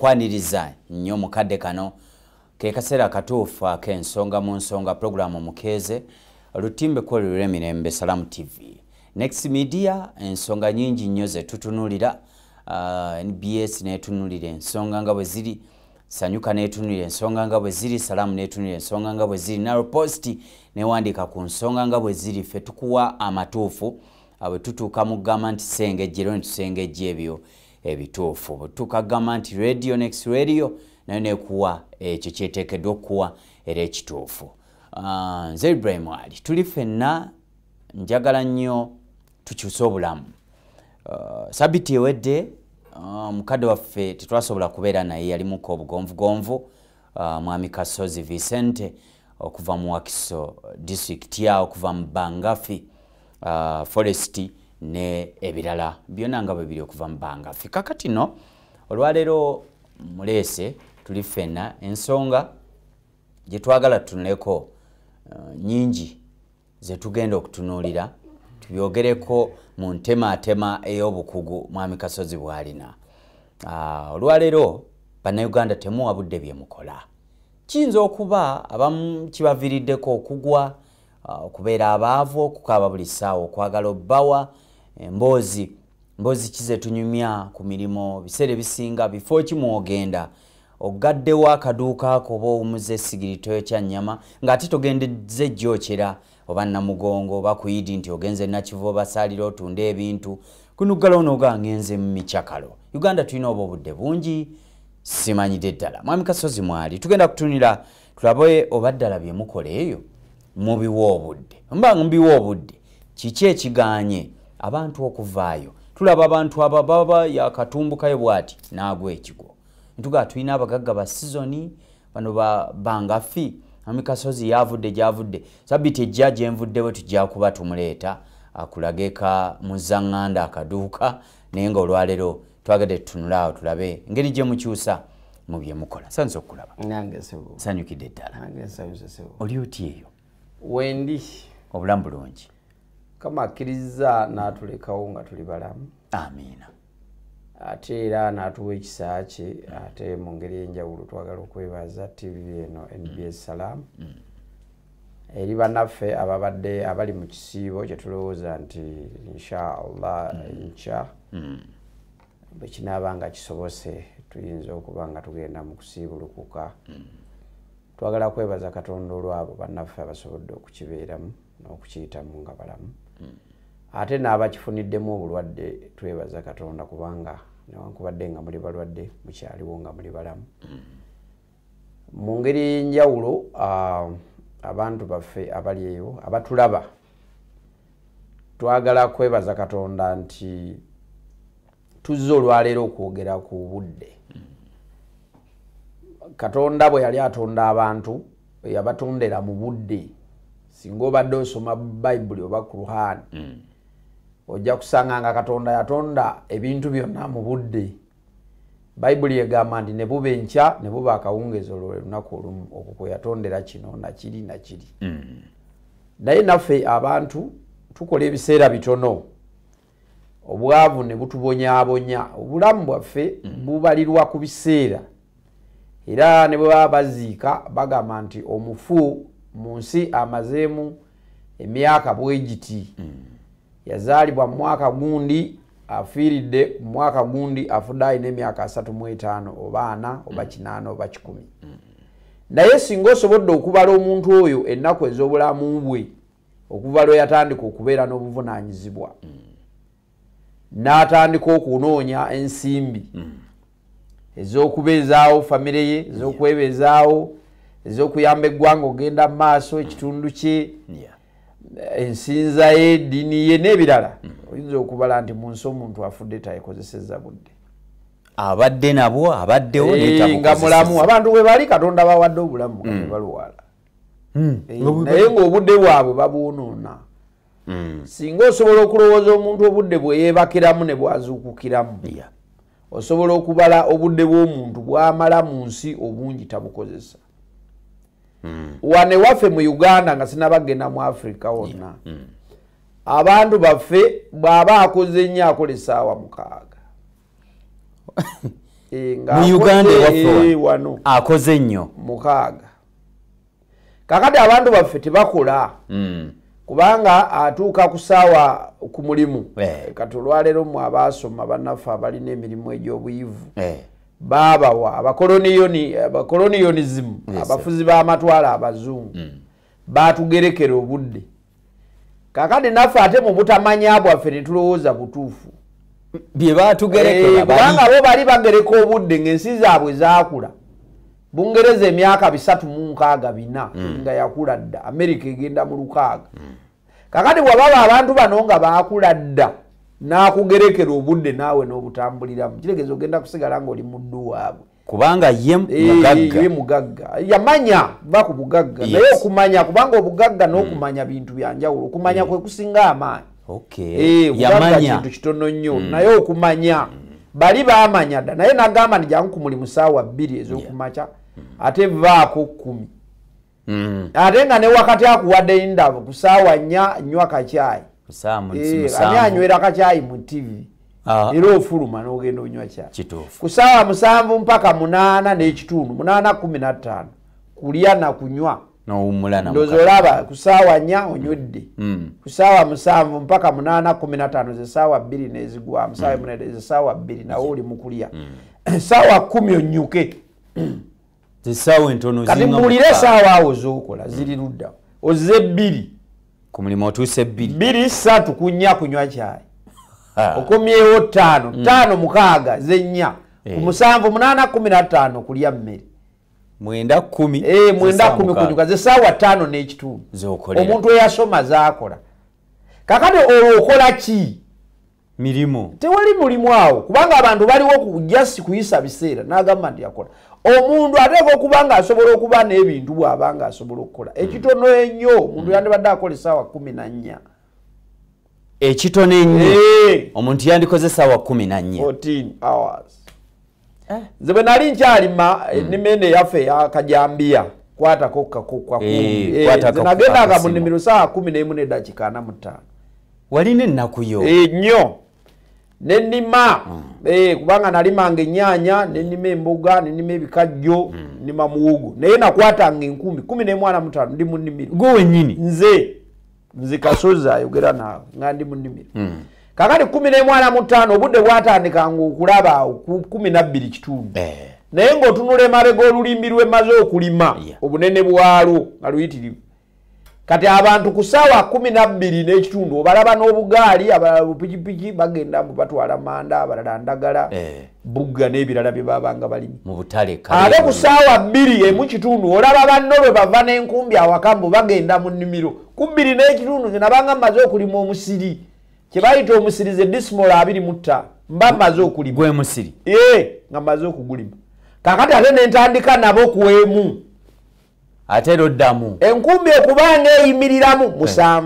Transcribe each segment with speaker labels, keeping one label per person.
Speaker 1: kwaniriza nnyo mukadde kano ke kaseera katuufu ak'ensonga mu nsonga programu Mukeeze olutimbe kwolulira Emirembe Salamu TV. Next Media ensonga nyingi nnyo ze tutunulira, NBS netunulira ensonga nga bwe ziri, Sanyuka netunulira ensonga nga bwe ziri, Salamu netunulira ensonga nga bwe ziri, Narrow Post newandika ku nsonga nga bwe ziri. Ffe tukuwa amatuufu awe tutuuka mu gamba nti sengejjero netusengejja ebyo ebituufu. Bwe tukagamba nti Radio Next Radio nayo nekuwa ekyo kyeteekeddwa okuwa era ekituufu. Nze Ibrahim Ali tuli ffenna njagala nnyo tukyuse obulamu. Sabiti ewedde mukadde waffe tetwasobola kubeera naye, yalimuko obugonvugonvu, Mwami Kasozi Vicente okuva mu Wakiso district yawo, okuva mu Bangafi Forest ne ebirala byonna nga bwe biri okuva mu Bangafi. Kakati no olwaleero muleese tuli ffenna ensonga gye twagala tutunuleko nyingi ze tugenda okutunuulira tubyogereko mu ntemaatema ey'obukugu Mwami Kasozi bw'alina. Olwaleero bannayuganda temuwa budde bye mukola. Kiyinza okuba abamu kibaviiriddeko okugwa, okubeera abaavu, okukaaba buli ssaawa, okwagala obbawa, emboozi kize tunyumya ku mirimu, biseera ebisinga bifo ki mwogenda ogaddewo akaduuka ako oba owumuze sigirito ekya nnyama ng'ate togendeze gyokera oba Namugongo oba ku Idi nti ogenze Nakivu oba Saalira otunda ebintu kunuggala onooga ngenze mu mikyakalo. Uganda tulina obudde bungi simanyidde ddala. Mwami Kasozi mwali tugenda kutunira tulabe oba ddala bye mukola eyo mubiwa obudde. Mbanga mubiwa obudde kiki ekiganye abantu okuvaayo. Tulaba abantu aba baba yakatumbukayo bwati naagwa ekigo. Ntuga tulina abagagga ba sizoni bano Bangafi. Mwami Kasozi yavudde gyavudde. Sabiti ejja gye nvuddewo tujja kuba tumuleeta akulageka muzaŋŋanda akaduuka naye nga olwaleero twagadde tutunulaawo tulabe engeri gye mukyusa mu bye mukola. Sanso okulaba.
Speaker 2: Nange sebo.
Speaker 1: Sanyukidde ddala.
Speaker 2: Nange sebo.
Speaker 1: Oli oti eyo?
Speaker 2: Wendi.
Speaker 1: Obulamu bulungi.
Speaker 2: Kama akkiriza n'atulekawo nga tuli balamu.
Speaker 1: Amiina.
Speaker 2: Ate era n'atuwa ekisa kye ate mu ngeri enjawulo twagala okwebaza TV eno NBS Salamu. Eri bannaffe ababadde abali mu kisiibo kye tulowooza nti inshallah enkya bwe kinaaba nga kisobose tuyinza okuba nga tugenda mu kusiibulukuka. Twagala kwebaza Katonda olwabo bannaffe abasobodde okukibeeramu n'okukiyitamu nga balamu. Ate n'abakifuniddemu obulwadde twebaza Katonda kubanga newankubadde nga muli balwadde mukyaliwo nga muli balamu. Mu ngeri y'enjawulo abantu baffe abali eyo abatulaba twagala kwebaza Katonda nti tuzze olwaleero okwogera ku budde. Katonda bwe yali atonda abantu yabatondera mu budde. Singa obadde osoma Bayibuli oba Quran ojja kusanga nga Katonda yatonda ebintu byonna mu budde. Bayibuli egamba nti ne buba enkya ne buba akawungeezi olunaku olumu okwo kwe yatondera kino nakiri. Naye naffe abantu tukola ebiseera bitono obwavu ne butubonyaabonya. Obulamu bwaffe bubalirwa ku biseera era ne bwe baba baziika bagamba nti omufu mu nsi amazeemu emyaka bwe giti. Yazaalibwa mu mwaka gundi afiiridde mu mwaka gundi afudde alina emyaka 35 oba 4 oba 8 oba 10. Naye singa osobodde okubala omuntu oyo ennaku ez'obulamu bwe okuva lwe yatandika okubeera n'obuvunaanyizibwa n'atandika okunoonya ensimbi ez'okubeezaawo famire ye, ez'okwebeezaawo, ez'okuyamba eggwanga ogenda mu maaso ekitundu kye, ensinza ye, eddiini ye n'ebirala. Oyinza okubala nti mu nsi omuntu afudde tayekozesezza budde. Abadde nabwo abaddewo nga mulamu. Abantu bwe bali Katonda bawadde obulamu nga tebaluwala. Naye ng'obudde bwabwe babuwonoona. Singa osobola okulowooza omuntu obudde bwe yeebakiramu ne bwazuukukiramu, osobola okubala obudde bw'omuntu bw'amala mu nsi obungi tabukozesa. Wane waffe mu Uganda nga sinabagenda mu Africa wonna abantu baffe bw'aba akoze nnyo akola essaawa 6
Speaker 1: mu Uganda waffe akoze nnyo
Speaker 2: 6 kakati abantu baffe tebakola kubanga atuuka ku ssaawa ku mulimu kati olwaleero mu abaasoma bannaffe abalina emirimu egy'obuyivu baabawa abakoloniyonism abafuzi b'amatwala abazungu baatugerekera obudde kakati naffe ate mu butamanya bwaffe ne tulowooza butuufu
Speaker 1: bye baatugerekera
Speaker 2: kubanga bo bali bagereka obudde ng'ensi zaabwe zaakula Bungereza emyaka 364 nga yakula dda America egenda mu 6 kakati wababa abantu bano nga baakula dda n'akugerekera obudde naawe n'obutambuliramu kiregezo ogenda kusigala ng'oli muddu waabwe
Speaker 1: kubanga ye
Speaker 2: mugagga yamanya ba ku bugagga naye okumanya kubanga obugagga n'okumanya bintu byanjawulo okumanya kwe kusinga amaanyi yamanya kintu kitono nnyo naye okumanya bali baamanya dda naye nagamba nti jangu ku mulimu ssaawa 2 ez'okumakya ate vaako 10 ate nga ne wakati akuwadde endavu ku ssaawa 4 nywa kacyayi ani anywera kacyayi mu TV era ofuluma n'ogenda onywa cyayi ku ssaawa 7 mpaka 8 n'ekitundu 8:15 kulya na kunywa ndowooza olaba ku ssaawa 4 onywedde ku ssaawa 7 mpaka 8:15 ze ssaawa 2 n'ezigwamu ssaawa 1 ze ssaawa 2 nawe oli mu kulya ssaawa 10 onnyuke kati mbuulire essaawa awo z'okola ziri ludda ozze 2
Speaker 1: ku mulimu otuuse
Speaker 2: 2 kunywa cyayi okomyewo 5 6 ze 4 ku 7 8:15 kulya mmere
Speaker 1: 9:10
Speaker 2: kunyuka ze ssaawa 5 n'ekitundu omuntu eyasoma zaakola kakati olwo okola ki
Speaker 1: mirimu
Speaker 2: tewali mulimu awo kubanga abantu baliwo just kuyisa biseera n'agamba nti yakola omuntu ateeka okubanga asobola okuba n'ebintu bw'abanga asobola okukola ekitono ennyo omuntu yandibadde akola essaawa 14
Speaker 1: ekitono ennyo omuntu yandikoze essaawa 14
Speaker 2: 14 hours nze bwe nali nkyalima ennimiro yaffe eyakajambiya kwatako kakumbi nze nagendanga mu nnimiro ssaawa 11:45
Speaker 1: walina ennaku yo
Speaker 2: ennyo nennima kubanga nalimanga ennyaanya nennima emboga nennima ebikajjo nnima muwogo naye nakwatanga enkumbi 11:45 ndi mu nnimiro
Speaker 1: gwe wennyini
Speaker 2: nze Kasozi ayogera naawe nga ndi mu nnimiro kakati 11:45 obudde bwatandikanga okulaba 12:00 naye ng'otunula emabega olulimi lwemaze okulima obunene bwalwo nga luyitirivu kati abantu ku ssaawa 12:00 obalaba n'obugaali abalala bupikipiki bagenda batwala manda abalala ndagala bugga n'ebirala bye babanga balimi
Speaker 1: mu butale
Speaker 2: ate ku ssaawa 2:00 olaba banno bwe bava n'enkumbi awakambu bagenda mu nnimiro ku 2:00 nze nabanga mmaze okulima omusiri kye bayita omusiri ze disimola 25 mba mmaze okulima
Speaker 1: gwe musiri
Speaker 2: nga mmaze okugulima kakati ate nentandika nabo kuemu
Speaker 1: ate roddamu
Speaker 2: enkumbi okubanga eyimiriramu 7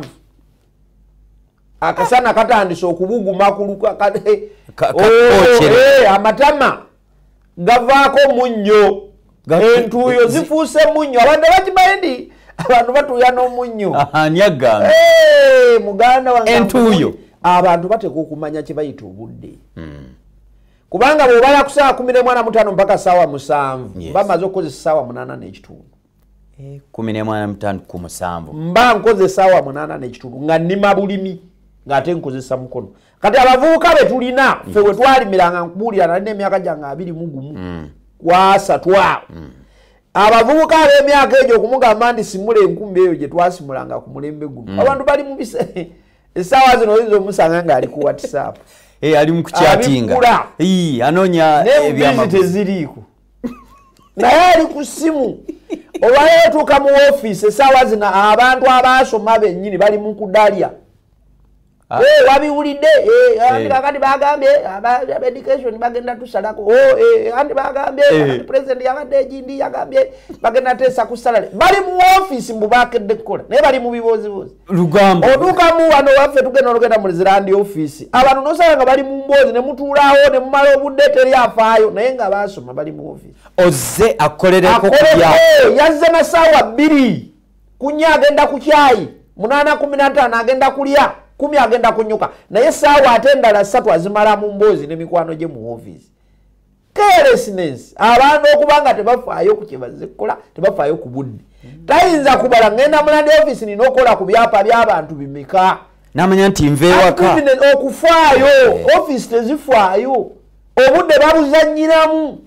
Speaker 2: akasana katandise okubuguma kuluka amatama gavaako munnyo entuuyo zifuuse munnyo abantu bakimanyi ndi abantu batuuya n'omunnyo muganda wange
Speaker 1: entuuyo
Speaker 2: abantu bateeka okumanya kye bayita obudde kubanga bw'obala ku ssaawa 11:45 mpaka ssaawa 7 bamaze okukozesa ssaawa 8:30
Speaker 1: 11:45 ku 7
Speaker 2: mba nkoze essaawa 8:30 nga nnima bulimi ng'ate nkozesa mukono kati abavubuka be tulina ffe we twalimiranga nkubuulira nalina emyaka gyange 21 kwasatwa abavubuka ab'emyaka egyo okumugamba nti simula enkumbi eyo gye twasimulanga ku mulembe guno abantu bali mu essaawa zino oyinza omusanga ng'ali ku WhatsApp
Speaker 1: ali mu kuchatinga anoonya
Speaker 2: ebyamaguzi teziriiko naye ali ku ssimu olwaleero otuuka mu woofiisi essaawa zino abantu abaasoma bennyini bali mu kudalya wabiwulidde kakati bagambye education bagenda tusalako andi bagambye president yabadde egindi yagambye bagenda teesa ku salale bali mu woofiisi mbu bakedde kukola naye bali mu bibooziboozi
Speaker 1: lugambo
Speaker 2: otuukamu wano waffe tugenda olugenda mu zirandi office abantu nosala nga bali mu mboozi ne mutuulaawo ne mumala obudde teri afaayo naye nga baasoma bali mu woofiisi
Speaker 1: ozze akolereko
Speaker 2: yazze na ssaawa 2 kunya agenda ku kyayi 8:15 agenda kulya 10 agenda kunyuka naye ssaawa ate endala 3 azimala mu mboozi n'emikwano gye mu woofiisi carelessness abantu okubanga tebafaayo ku kye bazikola tebafaayo ku budde tayinza kubala ngenda mu land office nina okola ku byapa by'abantu bimeka
Speaker 1: namanya nti nve ewaka
Speaker 2: okufaayo office tezifaayo obudde babuzannyiramu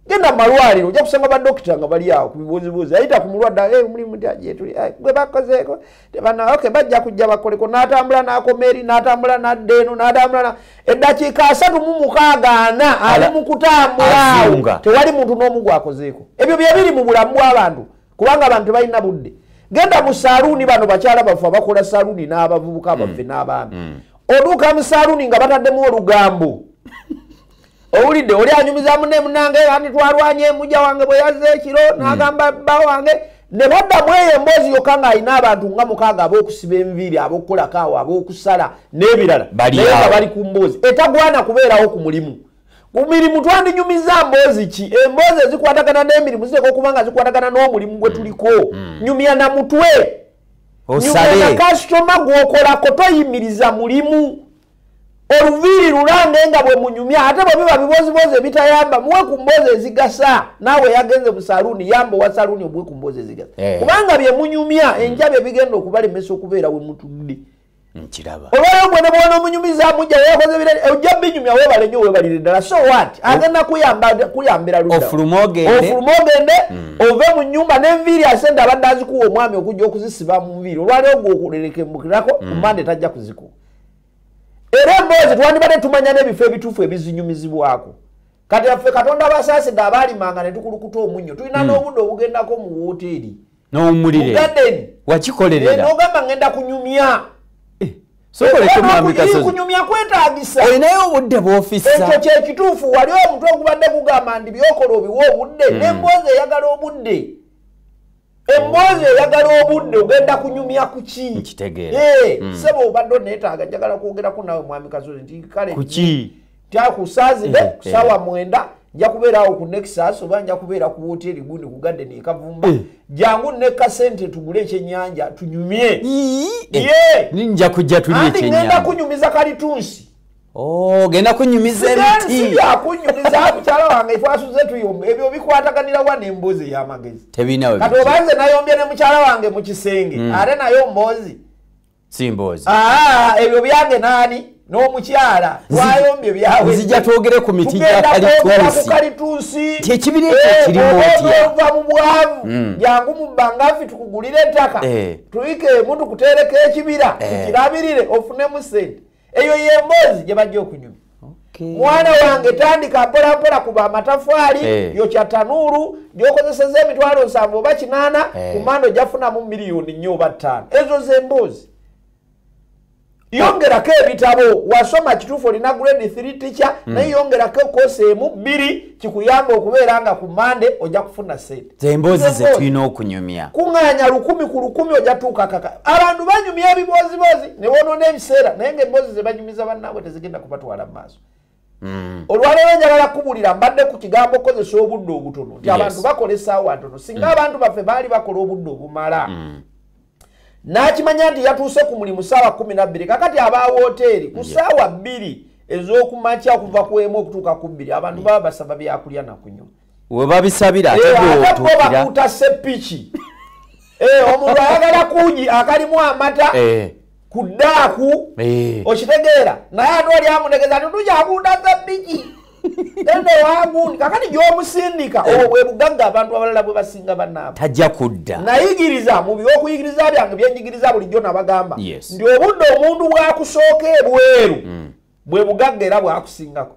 Speaker 2: genda malwaliro ojja kusanga badokita nga bali awo ku bibuuzibuuzi ayita ku mulwadde mulimu tyajetuli gwe bakozeeko tebana okay bajja kujja bakoleko n'atambula n'akomeeri n'atambula n'addeeno n'atambula eddakiika 36 ali mu kutambula awo tewali muntu n'omu gwakozeeko ebyo bye biri mu bulamu bw'abantu kubanga abantu tebalina budde genda mu saaluuni bano bakyala baffe abakola saaluuni n'abavubuka baffe n'abaami oduuka mu saaluuni nga bataddemu olugambo owulidde oli anyumiza munne munange andi twalwanye mujja wange bwe yazze ekiro n'agamba bba wange ne baddamu eyo emboozi yokka ng'alina abantu nga 6 ab'okusiba enviiri ab'okukola kaawa ab'okusala n'ebirala naye nga bali ku mboozi etagwana kubeerawo ku mulimu ku mirimu twandinyumiza mboozi ki emboozi ezikwatagana n'emirimu zireka okuba nga zikwatagana n'omulimu gwe tuliko nyumya na mutwe nyumya na kasitoma gw'okolako toyimiriza mulimu oluviiri lulange nga bwe munyumya ate bwe biba bibozibozi ebitayamba muwe ku mboozi ezigasa naawe yagenze mu saluuni yamba wa saluuni obuwe ku mboozi ezigasa kubanga bye munyumya enja bye bigenda okubalemesa okubeera we mutudde
Speaker 1: nkiraba
Speaker 2: olwayo gwe ne bwona omunyumiza mujja yakoze birene ojja binyumya weebale nnyo weebalire ddala so what agenda kuyambira ludda
Speaker 1: ofuluma ogende
Speaker 2: ove mu nnyumba n'enviiri asente abadde azikuwa omwami okujja okuzisiba mu nviiri olwaliwo gwe okulerekembukirako ku mande tajja kuzikuwa era emboozi twandibadde tumanya n'ebifo ebituufu ebizinyumizibwako kati affe katonda basaasidde abaalimanga ne tukulukuta omunnyo tulina n'obudde obugendako mu woteeri
Speaker 1: n'owummulire
Speaker 2: mugadeni
Speaker 1: wakikolerera
Speaker 2: n'ogamba ngenda kunyumya kunyumya kwetaagisa
Speaker 1: olinayo obudde bw'ofisa
Speaker 2: ekyo kyekituufu waliwo omutwe ogubadde gugamba ndi byokola obiwa obudde n'emboozi eyagala obudde emboozi eyagala obudde ogenda kunyumya kuki
Speaker 1: nkitegeera
Speaker 2: sebo obadde oneetaaga njagala kwogeraku nawe mwami Kasozi nti kale
Speaker 1: kuki
Speaker 2: tyakusaazire ku ssaawa 9 nja kubeera awo ku Nexus oba nja kubeera ku woteeri gundi ku Garden e Kavumba jangu ne kasente tugule ekyennyanja tunyumye
Speaker 1: ninja kujja tuli ekyennyanja
Speaker 2: ngenda kunyumiza kalitunsi
Speaker 1: genda kunyumiza emiti
Speaker 2: kunyumiza mukyala wange ifasuze tuyomba ebyo bikwataganira wa n'emboozi ey'amagezi
Speaker 1: tebinawe
Speaker 2: kati obanze nayombye ne mukyala wange mu kisenge ate nayo mboozi
Speaker 1: si mboozi
Speaker 2: ebyo byange naani n'omukyala twayombye byawe
Speaker 1: nzija twogere ku miti gya
Speaker 2: kalituusi
Speaker 1: kyekibira ekyo kirimu
Speaker 2: ova mu bwavu jangu mu bbangaafi tukugulire ettaka tuyike emu tukuteereko ekibira tukirabirire ofunemu sente eyo yemboozi gye bajja okunyumya mwana wange tandika mpolampola kuba amatafaali yokya tanuuru gyokozeseza emitwalo 7 oba 8 ku mando jafunamu miliyoni 4 oba 5 ezo zemboozi yongerako ebitabo wasoma kituufu olina grade 3 teacher naye yongerako koosi emu 2 kikuyamba okubeera nga ku mande ojja kufuna sente
Speaker 1: zemboozi ze tulina okunyumya
Speaker 2: kuŋŋaanya 10 ku 10 ojja tuuka kaka abantu banyumya ebiboozibozi ne bonoona ebiseera naye ng'emboozi ze banyumiza bannaabwe tezigenda kubatwala mu maaso olwaleero njagala kubulira mbadde ku kigambo okozesa obudde obutono nti abantu bakola essaawa ntono singa abantu baffe baali bakola obudde obumala n'akimanya nti yatuuse ku mulimu ssaawa 12 kakati aba woteeri ku ssaawa 2 ez'okumakya okuva ku emu okutuuka ku 2 abantu baba basaba byakulya nakunywa
Speaker 1: we babisabira ate
Speaker 2: bakuuta seppiki omuntu ayagala kuugi akalimu amata ku ddaaku okitegeera naye ate oli amunegeza titujakuuta seppiki ende wagundi kakati gy'omusindika obwo bwe bugagga abantu abalala bwe basinga bannaabo
Speaker 1: tajja kudda
Speaker 2: nayigiriza mu by'okuyigiriza byange byenjigiriza bulijjo nabagamba nti obudde omuntu bwakusooka ebweru bwe bugagga era bwakusingako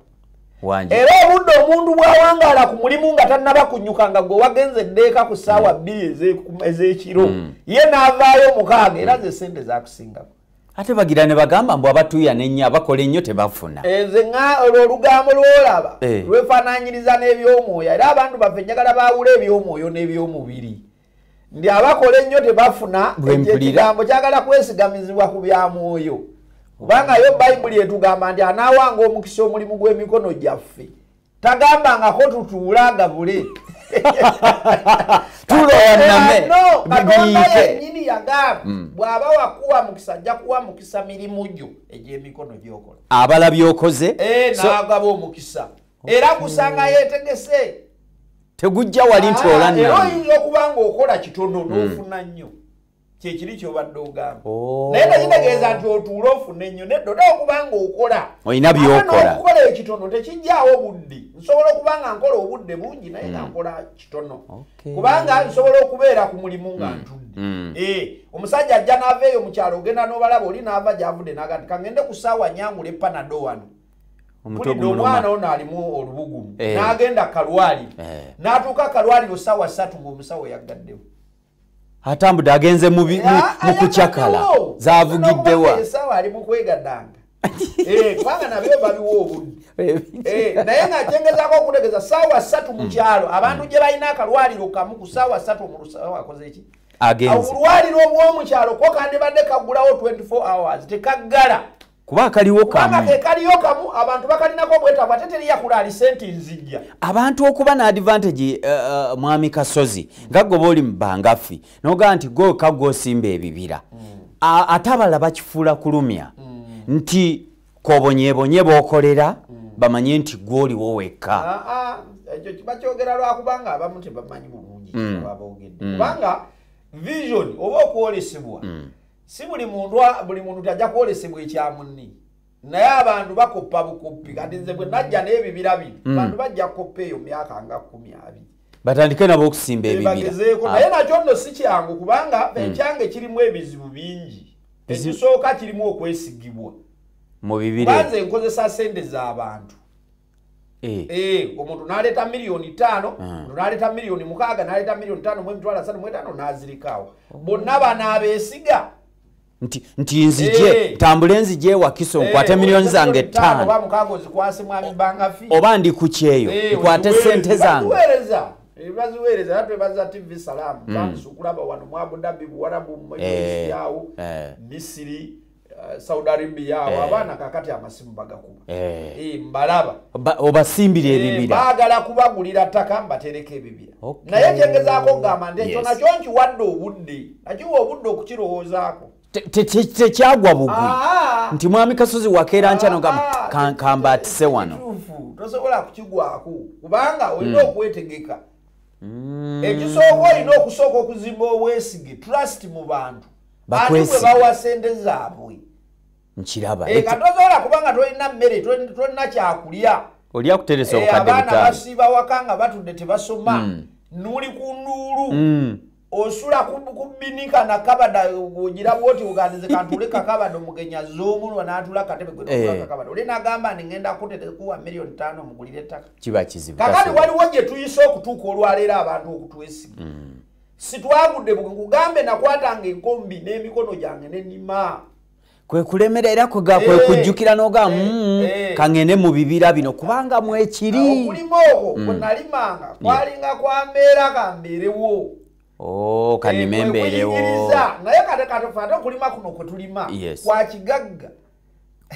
Speaker 2: era obudde omuntu bwawangaala ku mulimu nga tannaba kunyuka nga gwe wagenze eddeeka ku ssaawa 2 ez'ekiro ye n'avaayo 6 era ze sente zakusingako
Speaker 1: ate bagira ne bagamba mbu abatuuya n'ennyo abakola ennyo tebafuna
Speaker 2: nze olwo olugambo lwolaba lwefaananyiriza n'ebyomwoyo era abantu baffe njagala baawula ebyomwoyo n'ebyomubiri ndi abakola ennyo tebafuna ekigambo kyagala kwesigamizibwa ku byamwoyo kubanga yo bayibuli etugamba nti anaawanga omukisa omulimu gw'emikono gyaffe tagambangako tutuula gabule katonda yennyini yagamba bw'aba wakuwa mukisa ajja kuwa mukisa mirimu gyo egy'emikono gy'okola
Speaker 1: abala byokoze
Speaker 2: n'agaba omukisa era kusanga yetegese
Speaker 1: tegujja wali nti olanna
Speaker 2: era oyinza okubanga okola kitono n'ofuna nnyo kyekiri kyobadde ogamba naye tekitegeeza nti otuula ofune nnyo nedda okubanga okola
Speaker 1: olina byokola
Speaker 2: okukola ekitono tekijjaawo budde nsobola okubanga nkola obudde bungi naye nga nkola kitono kubanga nsobola okubeera ku mulimu nga ntudde omusajja ajja n'ava eyo mu kyalo ogenda n'obalaba oli n'ava gyavudde n'agati kangende ku ssaawa nyangula epanado wano mpulidde omwana ono alimu olubugumu n'agenda kalwaliro n'atuuka kalwaliro ssaawa 3 ng'omusawo yaggaddewo
Speaker 1: atambudde agenze mu kucakala zavugiddewa
Speaker 2: essaawa ali mu kwegaddanga kubanga nabyo babiwa obudde naye ng'atengezaako okutegeza ssaawa 3 mu kyalo abantu gye balina akalwaliro kamu ku ssaawa 3 omusawo akoze eki obulwaliro obw'omukyalo ko kandibadde kaggulawo 24 hours tekaggala
Speaker 1: kuba kaliwo
Speaker 2: kamu kaliyo kamu abantu bakalinako obwetaavu ate teri yakulaali sente nzijja
Speaker 1: abantu okuba na advantage mwami Kasozi nga gwe oli mbangafi noga nti go kagosimba ebibira ate abalala bakifuula kulumya nti kobonyebonye bokolera bamanye nti gwoliwo wekka
Speaker 2: ekyo kibakyogera lwakubanga abamu tebamanyi bulungi baboogedde kubanga vision oba okwolesebwa si buli muntu tajja kwolesebwa ekyamunni naye abantu bakoppa bukoppi kati nze bwe najja n'ebibira bino abantu bajja kukoppa eyo myaka nga 12
Speaker 1: batandike nabo okusimba ebibira
Speaker 2: naye nakyo nno si kyangu kubanga ekyange kirimu ebizibu bingi ekisooka kirimu okwesigibwa
Speaker 1: mu bibira
Speaker 2: banze nkozesa sente z'abantu omuntu n'aleeta miliyoni 5 omuntu n'aleeta miliyoni 6 n'aleeta miliyoni 5 mu emitwalo 35 n'azirikaawo bonna banaabeesiga
Speaker 1: nti nzije tambule nzije wakiso nkwate miliyoni zange 5
Speaker 2: oba mukago zikwase mwami bangafi
Speaker 1: oba ndi kukyeyo nkwate sente zange
Speaker 2: baziweereza natwe baza TV Salamu bamusukulaba wano mu Abu Dhabi Buwarabu mu yawo Misiri Saudi Arabia abaana kakati amasimu bagakuba mbalaba
Speaker 1: obasimbire ebibira
Speaker 2: baagala kubagulira ttaka mbatereka ebibira naye kyengezaako kugamba nti ekyo nakyo nkiwadde obudde nakiwa obudde okukirowoozaako
Speaker 1: tekyagwa bugwi nti mwami Kasozi wakeera nkyano kambatise wano
Speaker 2: tosobola kukigwako kubanga olina okwetegeka ekisooka olina okusooka okuzimba obwesige trust mu bantu ate bwe bawa sente zaabwe
Speaker 1: nkiraba
Speaker 2: katosobola kubanga tolina mmere tolina kyakulya
Speaker 1: oli akuteresa obukadde
Speaker 2: abaana
Speaker 1: butaano
Speaker 2: basiiba waka nga batudde tebasoma nuli ku nduulu osula kubinika na kabada ogira bwoti uganize kantule kakabada omugenya z'omulwa n'atula katebe gwe kakabada oli n'agamba ngenda kuwa miliyoni 5 mugulire ttaka
Speaker 1: kiba kizibu
Speaker 2: kakati waliwo gye tuyise okutuuka olwaleero abantu okutwesiga sitwagudde bugambe nakwatanga enkombi n'emikono gyange n'ennima
Speaker 1: kwe kulemerera kwe kujjukira noga kangene mu bibira bino kubanga mwekiri
Speaker 2: okulima okwo kwe nalimanga kwalinga kwambeera kambeerewo
Speaker 1: kanimembeerewo
Speaker 2: naye kate okulima kuno kwe tulima kwa kigagga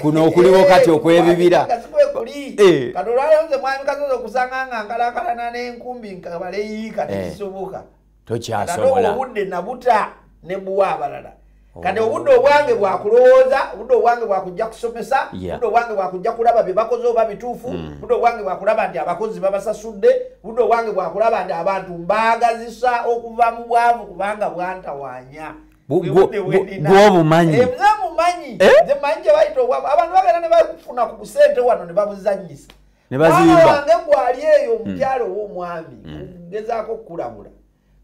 Speaker 1: kuno okuliwo kati okwebibira
Speaker 2: kati olwaleero nze mwami Kasozi okusanga nga nkalakalana n'enkumbi nkabaleyiika tekisoboka
Speaker 1: tokyasobola
Speaker 2: obudde nabuta ne buwa abalala kati obudde obwange bwakulowooza obudde obwange bwakujja kusomesa obudde obwange bwakujja kulaba bye bakoze oba bituufu obudde obwange bwakulaba nti abakozi babasasudde obudde obwange bwakulaba nti abantu mbaagazisa okuva mu bwavu kubanga bwantawaanya
Speaker 1: bwobumanyi
Speaker 2: nze mumanyi nze manyi gye bayita obwavu abantu bagenda ne bafuna ku busente wano ne babuzannyisa
Speaker 1: ne bazimba
Speaker 2: wange gwali eyo omukyalo ow'omwami gezaako okukulabula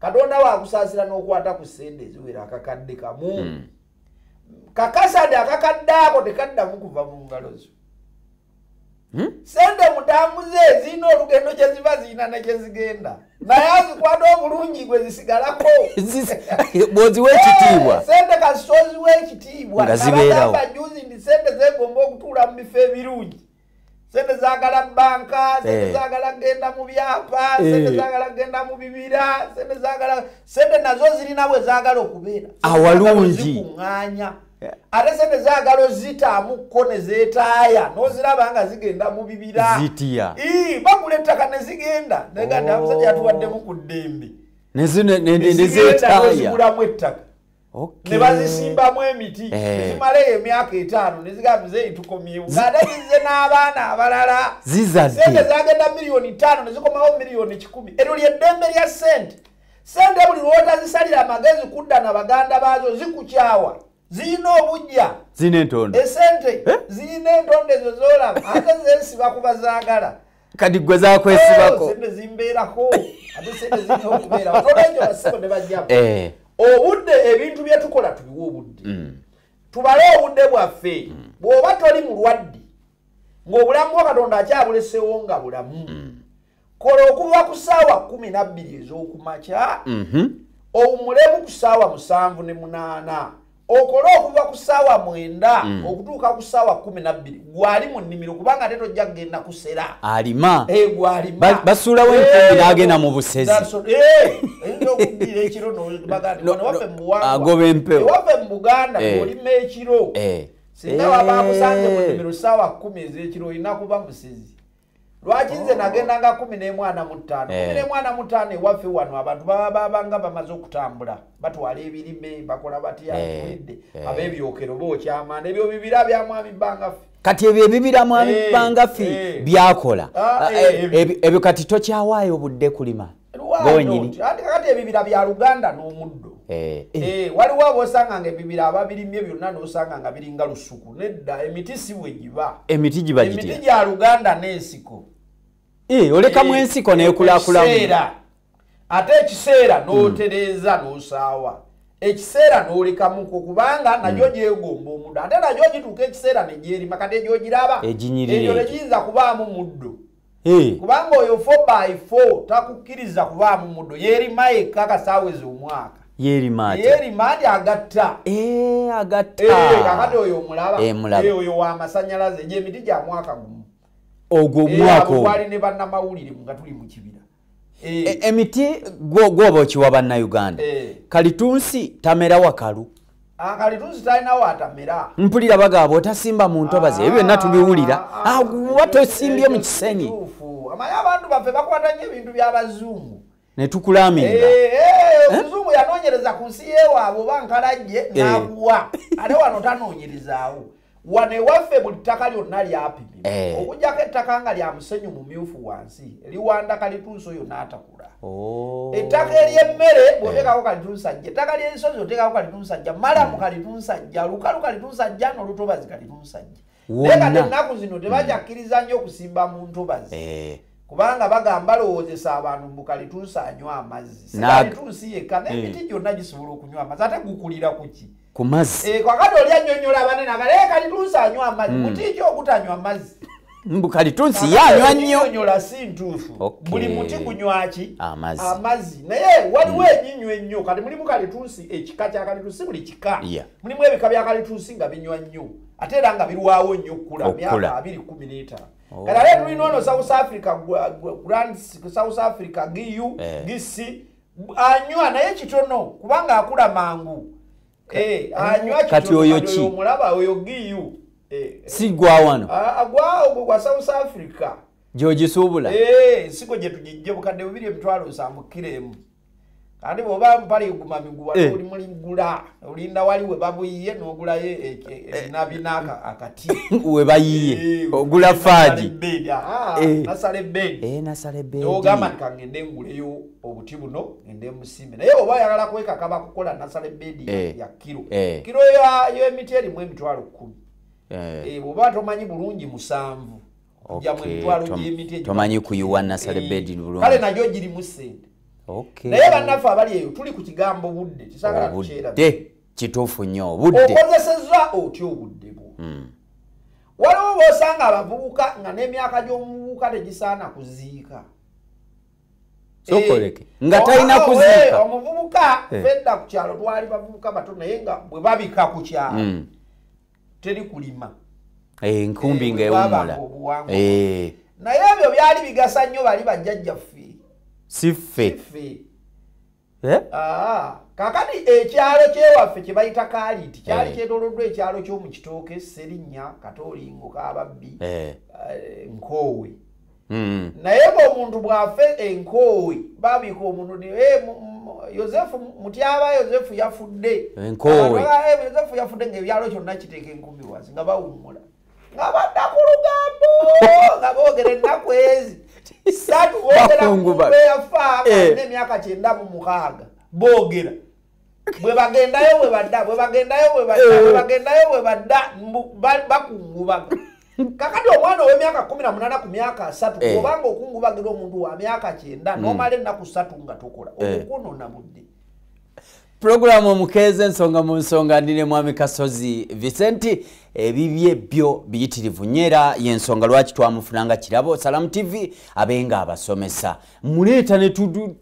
Speaker 2: Katonda waakusaasira n'okwata ku sente eziwera akakadde kamu kakasade akakadde ako tekaddamu kuva mu ngalo zo sente mutambuze zirina olugendo kye ziba zirina ne kye zigenda naye azikwata obulungi gwe zisigalako
Speaker 1: bw'oziwa ekitiibwa
Speaker 2: sente kasitoziwa ekitiibwa
Speaker 1: nga zibeerawo
Speaker 2: juzi ndi sente zegomba okutuula mu bifo ebirungi sente zaagala banka sente zaagala genda mu byapa sente zaagala genda mu bibira sente nazo zirina bwe zaagala okubeera
Speaker 1: awalungi
Speaker 2: zikuŋŋaanya ate sente zaagala ozitaamuko ne zeetaaya n'oziraba nga zigenda mu bibira
Speaker 1: zitiya
Speaker 2: bagula ettaka ne zigenda negandi amusajja yatuwaddemu ku ddembe
Speaker 1: ne zeetaaya
Speaker 2: zigulamu ettaka
Speaker 1: Okay.
Speaker 2: Ne bazisimbamu emiti ezimalayo emyaka 5 ne zigambize tukomyewo ng'adagize n'abaana abalala
Speaker 1: zizadde
Speaker 2: sente zagenda miliyoni 5 ne zikomawo miliyoni 10 eryo ly'eddembe lya sente buli lw'otazisalira amagezi kudda na baganda baazo zikukyawa ziyina obujja
Speaker 1: zina entondo
Speaker 2: esente ziyina entondo ezo z'olaba ate zesiba kuba zaagala
Speaker 1: kati gwe zakwesibako
Speaker 2: sente zimbeerako ate sente zirina okubeera tolekyo basebo ne bajjamu obudde ebintu bye tukola tubiwa obudde tubale obudde bwaffe bw'oba toli mulwadde ng'obulamu bwa Katonda akyabulesewo nga bulamu kola okuva ku ssaawa 12 ez'okumakya owumulemu ku ssaawa 7:08 okole okuva ku ssaawa 9 okutuuka ku ssaawa 12 gwali mu nnimiro kubanga ate tojja kugenda kusera
Speaker 1: alima
Speaker 2: gwalima
Speaker 1: basuulawo enkumbi n'agenda mu busezi
Speaker 2: eyinza okuddira ekiro newaffe mu buwangwa
Speaker 1: agoba empewo
Speaker 2: ewaffe mu Buganda olima ekiro singa waba akusanze mu nnimiro ssaawa 10 ez'ekiro olina kuba musezi lwaki nze nagendanga 14:45 ewaffe wano abantu babanga bamaze okutambula batwala ebirime bakola batya ab'ebyokero bookyamanda ebyo bibira bya mwami Bangaffe
Speaker 1: kati ebyo ebibira mwami Bangaffe byakola ebyo kati tokyawaayo obudde kulima gonyini
Speaker 2: kati ebibira bya Luganda n'omuddo waliwo abosanga nga ebibira ababirimye byonna n'osanga nga biringa lusuku nedda emiti si bwe giba
Speaker 1: emiti giba gitya
Speaker 2: emiti gya Luganda n'ensiko
Speaker 1: olekamu ensiko nekulakulamu
Speaker 2: ate ekiseera n'otereeza n'osaawa ekiseera n'olekamuko kubanga najyo gyegomba omuddo ate najyo gituuka ekiseera ne gyerima kati egyo giraba ekyo tegiyinza kubaamu muddo kubanga oyo 4x4 takukkiriza kubaamu muddo yerima yekka kasaawezi omwaka yerima ndi agatta kakati oyo omulaba oyo w'amasanyalaze egy'emiti gya mwaka gumu
Speaker 1: ogwo mwaka
Speaker 2: wali ne bannamawulire nga tuli mu kibira
Speaker 1: emiti gwoba okiwa bannayuganda kalitunsi tamera wakalu
Speaker 2: kalitunsi talinawo atamera
Speaker 1: mpulira bagamba otasimba mu ntobazi ebyo byonna tubiwulira wa tosimbye mu kisenyi
Speaker 2: amanyi abantu baffe bakwata nnyo ebintu by'abazungu
Speaker 1: ne tukulaminga
Speaker 2: omuzungu yanoonyereza ku nsi yeewaabwe oba nkalajje n'akuwa ate wano tanoonyerezaawo wano ewaffe buli ttaka lyonna lyapimibwa okujjako ettaka nga lya musenyu mumyufu wansi liwanda kalitunsi oyo n'atakula ettaka ery'emmere bw'oteekako kalitunsi ajja ettaka ly'ensozi oteekako kalitunsi ajja malamu kalitunsi ajja lukalu kalitunsi ajja n'olutobazi kalitunsi ajja naye kati ennaku zino tebakyakkiriza nnyo okusimba mu ntobazi kubanga bagamba lowoozesa abantu mbu kalitunsi anywa amazzi si kalitunsi yekka n'emiti gyonna gisobola okunywa amazzi ate gukulira kuki
Speaker 1: ku mazzi
Speaker 2: kakati oli annyonnyola abanene agale kalitunsi anywa amazzi muti ki ogutanywa amazzi
Speaker 1: mbu kalitunsi yanywa nnyo
Speaker 2: nnyonnyola si ntuufu buli muti gunywaki amazzi naye waliwo enyinywa ennyo kati mulimu kalitunsi ekika kya kalitunsi si buli kika mulimu ebika bya kalitunsi nga binywa nnyo ate era nga birwawo nnyo okukula myaka 215 kati ate tulina ono South Africa GU gisi anywa naye kitono kubanga akula mangu anywa
Speaker 1: kati oyo ki
Speaker 2: omulaba oyo GU
Speaker 1: si gwa wano
Speaker 2: agwawo gwa South Africa
Speaker 1: gyogisuubula
Speaker 2: siko gye tugijje bukadde 2,700 kiremu kandi bw'oba mpale guma miguwa oli muligula olinda wali we babuyiye n'ogulayo ebinabinaka akati
Speaker 1: we bayiye ogula faaji
Speaker 2: nasale bedi
Speaker 1: ogamba
Speaker 2: nkangende nguleyo obuti buno ngende musimbe naye oba oyagala kwekaka bakukola nasale bedi ya kiro y'emiti erimu 10,000 bw'oba tomanyi bulungi 7
Speaker 1: tomanyi kuyiwa nasale bedi bulungi
Speaker 2: kale nagyo girimu sente naye bannaffe abali eyo tuli ku kigambo budde kisagala tukyera
Speaker 1: kituufu nnyo obudde
Speaker 2: okozesezza otya obudde bwo waliwo b'osanga abavubuka nga n'emyaka gy'omuvubuka tegisaana kuziika
Speaker 1: sokoleke nga talina kuziika
Speaker 2: omuvubuka fedda ku kyalo twali bavubuka bato naye nga bwe babika ku kyalo teri kulima
Speaker 1: enkumbi ng'ewummula
Speaker 2: naye ebyo byali bigasa nnyo bali bajjajjaffe
Speaker 1: siffe
Speaker 2: kakati ekyalo kyewaffe kye bayita Kaliiti kyali kyetooloddwa ekyalo ky'omu Kitooke Serinnya Katoolingo Kababbi Nkoowe naye ng'omuntu bw'afe Enkoowe babika omuntu Yosefu Mutyaba Yosefu yafudde
Speaker 1: enkowe
Speaker 2: Yosefu yafudde ng'ebyalo kyonna kiteeka enkumbi wansi nga bawummula nga badda ku lugambo nga boogera ennaku ezi ssatu boogera kumbe yafa n'emyaka 96 boogera bwe bagendayo bwe badda bakungubaga kakati omwana ow'emyaka 18 ku myaka 3 obanga okungubagira omuntu wa myaka 9 n'omala ennaku 3 nga tokola okukunona budde.
Speaker 1: Programu Omukeze ensonga mu nsonga ndine Mwami Kasozi Vincent ebibye byo biyitirivu nyera yensonga lwaki twamufunanga kirabo Salamu TV abenga abasomesa muleeta ne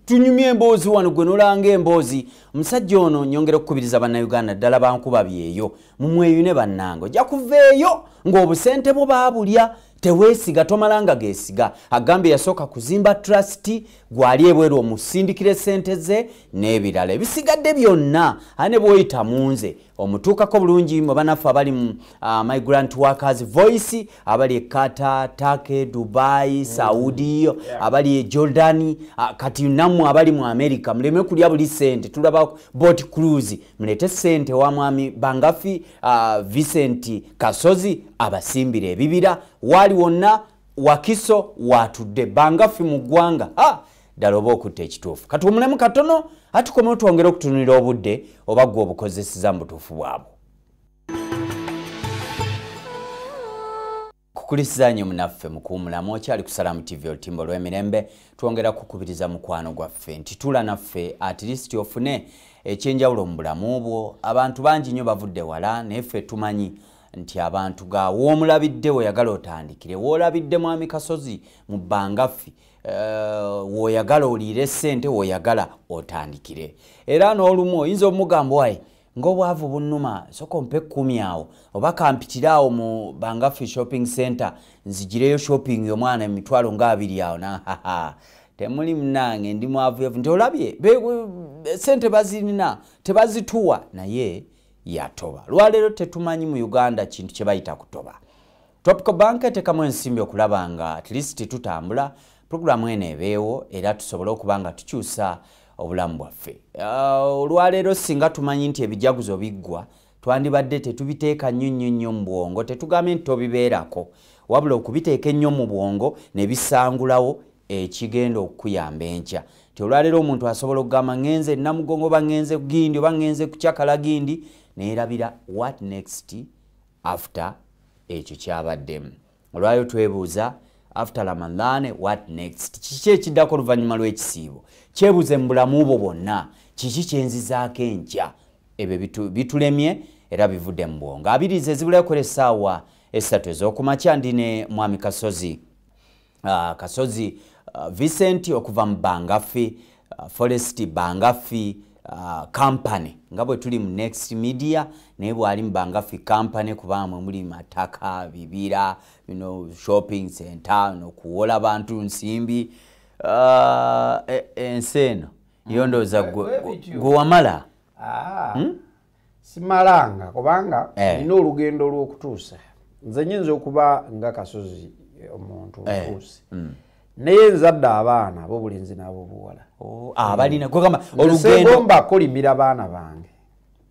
Speaker 1: tunyumye emboozi wano gwe nolanga emboozi musajja ono nyongera okukubiriza bannayuganda ddala bankuba byeyo mumweyune bannango ja kuveeyo ng'obusente bwo baabulya teweesiga tomalanga geesiga agambye yasooka kuzimba trust gwali ebweru omusindikire sente ze n'ebirala ebisigadde byonna ane bwoyita munze omutuukako bulungi mu banaffe abali mu migrant workers voice abali Qatar, Turkey, Dubai, Saudi abali Jordan kati nammwe abali mu America muleme kulya buli sente tulaba boat cruise mulete sente wa mwami Bangafi Vincent Kasozi abasimbire ebibira wali wonna wakiso watudde Bangafi mu ggwanga daloba okutte ekituufu kati omulemu katono atukomeo twongera okutunulira obudde oba gwe obukozeseza mu butuufu bwabwo kukulisizanyo munaffe mukuumulamu okyali ku Salamu TV olutimbo lw'emirembe twongera kukubiriza mukwano gwaffe nti tula naffe at least ofune ekyenjawulo mu bulamu bwo abantu bangi nnyo bavudde wala neffe tumanyi nti abantu ga woomulabidde oyagala otandikire woolabidde Mwami Kasozi mu Bangafi woyagala oliire sente woyagala otandikire era n'olumu oyinza omugamba wayi ng'obwavu bunnuma soko mpe 10 awo oba kampitirawo mu Bangafi shopping center nzigireyo shopping y'omwana emitwalo nga 2 awo na temuli munange ndi mwavu nti olabye sente bazirina tebazituwa naye yatoba lwaleero tetumanyi mu Uganda kintu kye bayita kutoba Tropical Bank etekamu ensimbi okulaba nga at least tutambula programu ene ebeewo era tusobole okuba nga tukyusa obulamu bwaffe olwaleero singa tumanyi nti ebijaguzo biggwa twandibadde tetubiteeka nnyo mu bwongo tetugambye nti tobibeerako wabula okubiteeka ennyo mu bwongo ne bisangulawo ekigenda okuyamba enkya ti olwaleero omuntu asobola okugamba ngenze namugongo oba ngenze Gindi oba ngenze ku Kyakala Gindi neerabira what next after ekyo kyabaddemu olwaleero twebuuza after Ramadhan what next kiki ekiddako oluvannyuma lw'ekisiibo kyebuuze mu bulamu bwo bwonna kiki kyenzizaako enkya ebyo bitulemye era bivudde mu bwongo abiriza ezibulayokola essaawa 3 ez'okumakya ndine Mwami Kasozi Kasozi Vincent okuva mu Bangafi Forest Bangafi company nga bwe tuli mu Next Media naye bwali mu Bangafi company kubamwe muli mataka bibira shopping center kuwola abantu nsimbi enseno yondoza gwe wamala
Speaker 2: simalanga kubanga nina olugendo lw'okutuusa nze nyinza okuba nga Kasozi omuntu ntuusi naye nzadde abaana bo bulinzi nabo buwala
Speaker 1: abalina kwegamba olugendo
Speaker 2: ngomba kolimira abaana bange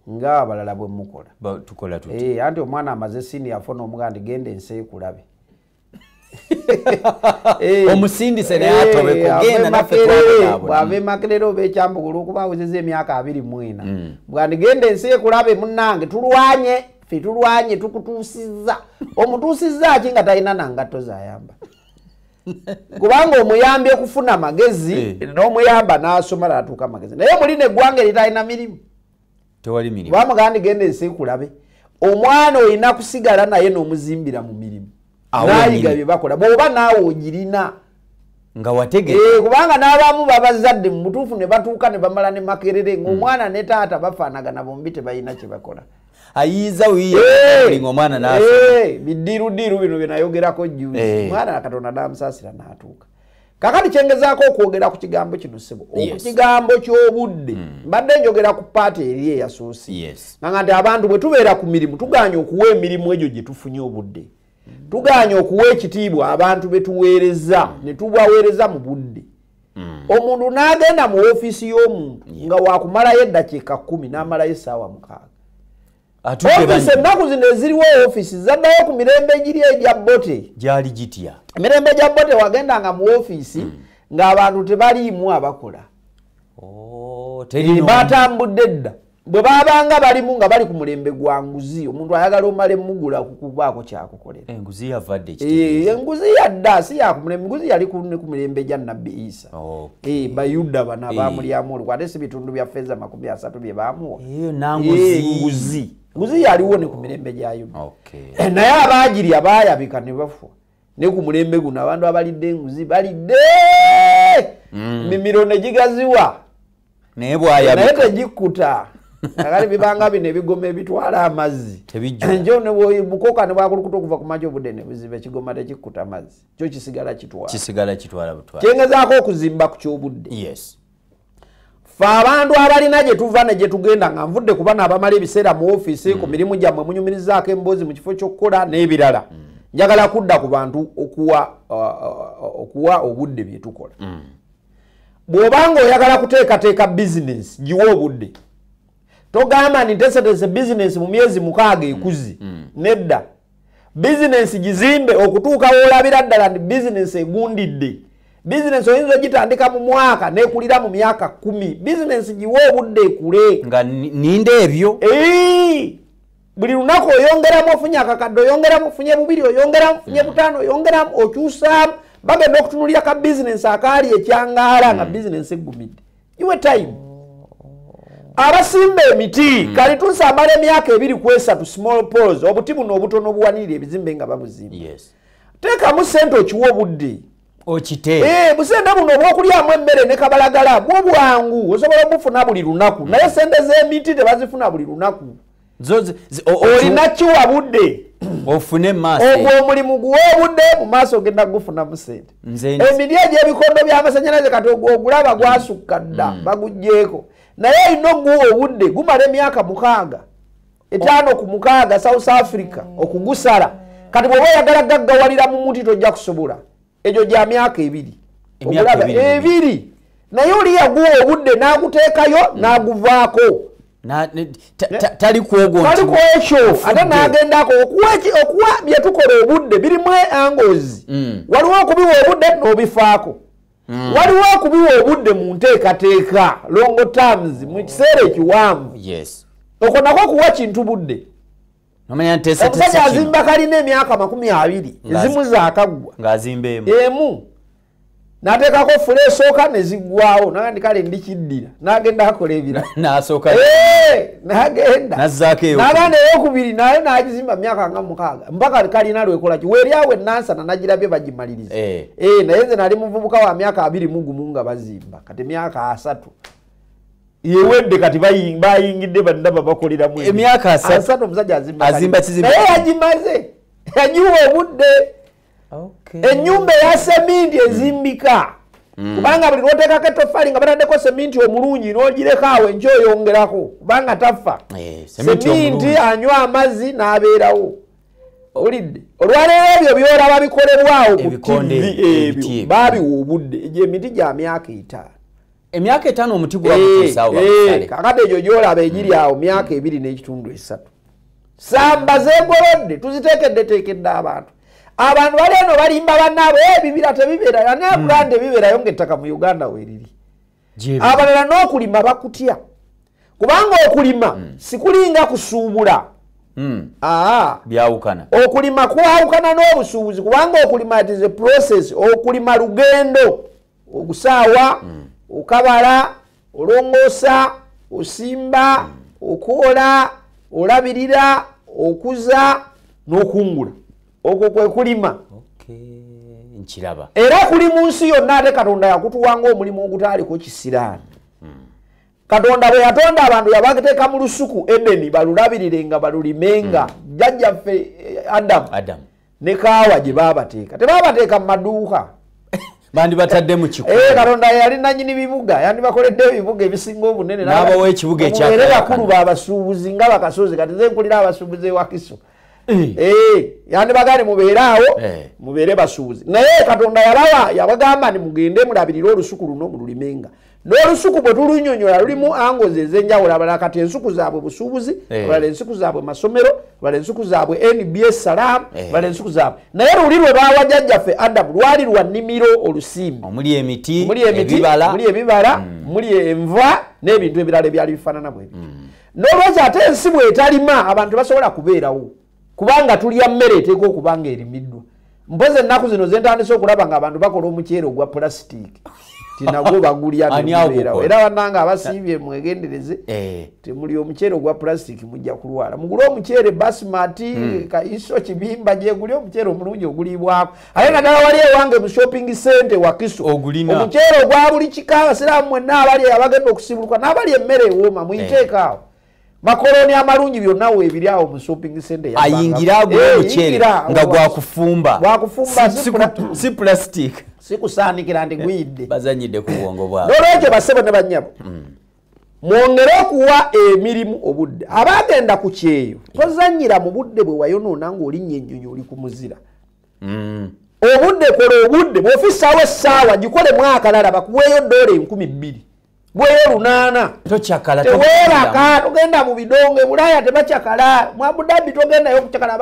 Speaker 2: nga abalala bwe mukola
Speaker 1: tukola tuti
Speaker 2: anti omwana amaze sini afona omugandi gende ensi ekulabe
Speaker 1: omusindise naye atobe kugenda naffe
Speaker 2: bw'ava Makerere oba Ekyambogo olw'okuba awezezza emyaka 24 bwandi gende ensi ekulabe munnange tulwanye ffe tulwanye tukutuusizza omutuusizza ki nga talina nangatto zayamba kubanga omuyambye kufuna magezi n'omuyamba n'asoma n'atuuka magezi naye mulina eggwanga eritalina mirimu
Speaker 1: tewali mirimu
Speaker 2: bamugandi genda ensi ekulabe omwana olina kusigala naye n'omuzimbira mu mirimu nayiga bye bakola bw'oba naawe ogirina
Speaker 1: nga wategeka
Speaker 2: kubanga n'abamu babazadde mu mutuufu ne batuuka ne bamala ne Makerere ng'omwana ne taata bafaanagana bombi tebalina kye bakola
Speaker 1: ayiza wiye lingo omwana naso
Speaker 2: bidirudiru bino binayogerako juzi mwana Katonda damusaasira n'atuuka kakati kyengezaako okwogera ku kigambo kino ssebo okukigambo ky'obudde mbadde njogera ku paati eri eyasoose nga nti abantu bwe tubeera ku mirimu tuganya okuwa emirimu egyo gye tufunye obudde tuganya okuwa ekitiibwa abantu be tuweereza ne tubaweereza mu budde omuntu n'agenda mu ofiisi y'omuntu nga wakumalayo eddakiika 10 n'amalayo essaawa 6 ofiisi ennaku zino eziriwo ofiisi zaddayo ku mirembe egiri egya bote
Speaker 1: gyali gitya
Speaker 2: emirembe gya bote wagendanga mu ofiisi ng'abantu tebaliimu abakola batambudde dda bwe babanga balimu nga bali ku mulembe gwa nguzi omuntu ayagala omala emugula kukubaako kyakukolera
Speaker 1: enguzi yavadde
Speaker 2: enguzi yadda si yakumulembe enguzi yali ku mulembe gya nabbi Isa bayuda bana bamulyamu olwo ate si bitundu bya ffeeza 30 bye bamuwa enguzi yaliwo ne ku mirembe gya yuda naye abaagirya baayabika ne bafa ne ku mulembe guno abantu abalidde enguzi balidde mimiro ne gigaziwa
Speaker 1: naye bwayabika
Speaker 2: naye tegikkuta agali bibanga bino ebigoma ebitwala amazzi njo bukoka ne bwakulukuta okuva ku majjo obudde ne buziba ekigoma tekikkuta mazzi kyo kisigala kitwala kyengezaako okuzimba ku kyobudde fe abantu abalina gye tuva ne gye tugenda nga nvudde kuba n'abamala ebiseera mu ofiisi ku mirimu gyammwe munyumirizaako emboozi mu kifo ky'okukola n'ebirala njagala kudda ku bantu okuwa obudde bye tukola bw'obanga oyagala kuteekateeka bizinesi giwe obudde togamba nti nteeseteese bizinesi mu myezi 6 ekuzi nedda bizinesi gizimbe okutuuka woolabira ddala nti bizinesi egundidde bizinesi oyinza ogitandika mu mwaka nekulira mu myaka 10 bizinesi giwe obudde ekule
Speaker 1: nga ninde ebyo
Speaker 2: buli lunaku oyongeramu ofunye akakadde oyongeramu ofunye 2 oyongeramu ofunye 5 oyongeramu okyusaamu bagenda okutunulira ka bizinesi akaali ekyangaala nga bizinesi eggumidde iwe time abasimba emiti kali tusambala emyaka 2 ku 3 small poles obuti buno obutono obuwanirira ebizimbe nga babuzimba teekamu sente okiwa obudde
Speaker 1: okite
Speaker 2: busente buno obwokulyamu emmere ne kabalagala bwo bwangu osobola obufuna buli lunaku naye sente z'emiti tebazifuna buli lunaku olina kiwa budde
Speaker 1: ofune maaso
Speaker 2: ogwo omulimu guwa obudde mu maaso ogenda gufunamu sente emiti egy'ebikondo by'amasannyalaze kati ogulaba gwasukka dda bagugjeeko naye olina oguwa obudde gumala emyaka 6 5 ku 6 South Africa okugusala kati bw'oba oyagala gaggawalira mu muti tojja kusobola egyo gya myaka 2 ogulaba 2 naye oli yaguwa obudde n'aguteekayo n'aguvaako
Speaker 1: tali kwogwo
Speaker 2: ekyo ate n'agendako okuwa bye tukola obudde birimu angozi waliwo okubiwa obudde n'obifaako waliwo okubiwa obudde mu nteekateeka longo terms mu kiseera ekiwanvu okwo nako kuwa kintu budde omusajja azimba kalina emyaka 20 ezimu zaakaggwa emu n'ateekako fule esooka ne ziggwawo nagandi kale ndikiddira n'agenda akola ebira n'agenda n'aganda eyokubiri naye n'agizimba myaka nga 6 mpaka kalina lwekola ki weeryawo enansana nagirabye bagimaliriza naye nze nali muvubuka wa myaka 21 nga bazimba kati myaka 3 yewedde kati bayingidde bandaba bakoleramu
Speaker 1: emyaka
Speaker 2: 3 omusajja
Speaker 1: azimba kizimba
Speaker 2: naye yagimaze yagiwa obudde ennyumba eya seminti ezimbika kubanga buli lwoteekako ettoffaali nga bataddeko seminti omulungi n'ogireka awo enky oyongerako kubanga tafa seminti anywa amazzi n'abeerawo olidde olwaleero ebyo byolaba bikolebwawo ku TV ebyo baabiwa obudde egyo emiti gya myaka 5
Speaker 1: emyaka 5 omuti gwakutuusaawo
Speaker 2: kakati egyo gyolaba egiri awo myaka 2 n'ekitundu 3 samba zeegolodde tuziteekeddeteekedde abantu bali eno balimba bannaabwe ebibira tebibeera nanekulanda ebibeerayo ng'ettaka mu Uganda weeriri abalala n'okulima bakutya kubanga okulima sikulinga kusuubula
Speaker 1: byawukana
Speaker 2: okulima kwawukana n'obusuubuzi kubanga okulima it is a process okulima lugendo ogusaawa okabala olongoosa osimba okoola olabirira okuza n'okungula okwo kwe kulima
Speaker 1: nkiraba
Speaker 2: era kuli mu nsi yonna ate Katonda yakutuwanga omulimu ogutaaliko kisiraani Katonda bwe yatonda abantu yabateeka mu lusuku Edeni balulabirire nga balulimenga jjajjaffe Adamu ne Kaawa gye baabateeka tebaabateeka mu maduuka
Speaker 1: bandi batadde mu kikubo
Speaker 2: Katonda yali nannyini bibuga yandibakoledde ebibuga ebisinga obunene
Speaker 1: n'abawa ekibuga ekyakala
Speaker 2: bakulu baabasuubuzi nga bakasozi kati nze nkulira abasuubuzi ewakiso yandi bagani mubeerawo mubeere basuubuzi naye Katonda yabagamba ni mugende mulabirire olusuku luno mululimenga n'olusuku bwe tulunyonyola lulimu angozi ez'enjawulo abalala kati ensuku zaabwe busuubuzi abalala ensuku zaabwe masomero abalala ensuku zaabwe NBS salaamu abalala ensuku zaabwe naye luli lwe baawa jjajjaffe Adamu lwali lwa nnimiro olusimbi
Speaker 1: omuli emiti
Speaker 2: ebibala muli enva n'ebintu ebirala ebyali bifaanana bwe n'olwekyo ate ensi bw'etalima abantu basobola kubeerawo kubanga tulya mmere eteekwa okuba nga erimiddwa mpozi ennaku zino zentandise okulaba nga abantu bakola omuceere ogwa pulasitiiki tinagwo bagulya nemubeerawo era bannanga abasiibye mwegendereze temuli omuceere ogwa pulasitiiki mujja kulwala mugule omuceere basimati kaiso kibimba gyeguli omuceere omulungi oguliibwako ate nga ddala wali ewange mu shopping center wakiso omuceere ogwa buli kika abasiraamu mwenna abali abagenda okusibuluka n'abali emmere ewooma muyiteekaawo makoloni amalungi byonna weebiri awo mu shopping center
Speaker 1: ayingira omuceere nga gwakufumba si plastic
Speaker 2: sikusaanikira nti gwidde
Speaker 1: bazanyidde ku bwongo bwabwe
Speaker 2: n'olwekyo basebo ne bannyabo mwongere okuwa emirimu obudde abagenda ku kyeyo tozannyira mu budde bwe wayonoona ng'olinnya ennyonyi oli ku muzira obudde kola obudde bw'ofisaawo essaawa gikole mwakalala bakuweeyo $2,000 bweyo 8
Speaker 1: tochakala
Speaker 2: teweeraka togenda mu bidongo Bulaaya tebachakala mu Abu Dhabi togendayo okuchakala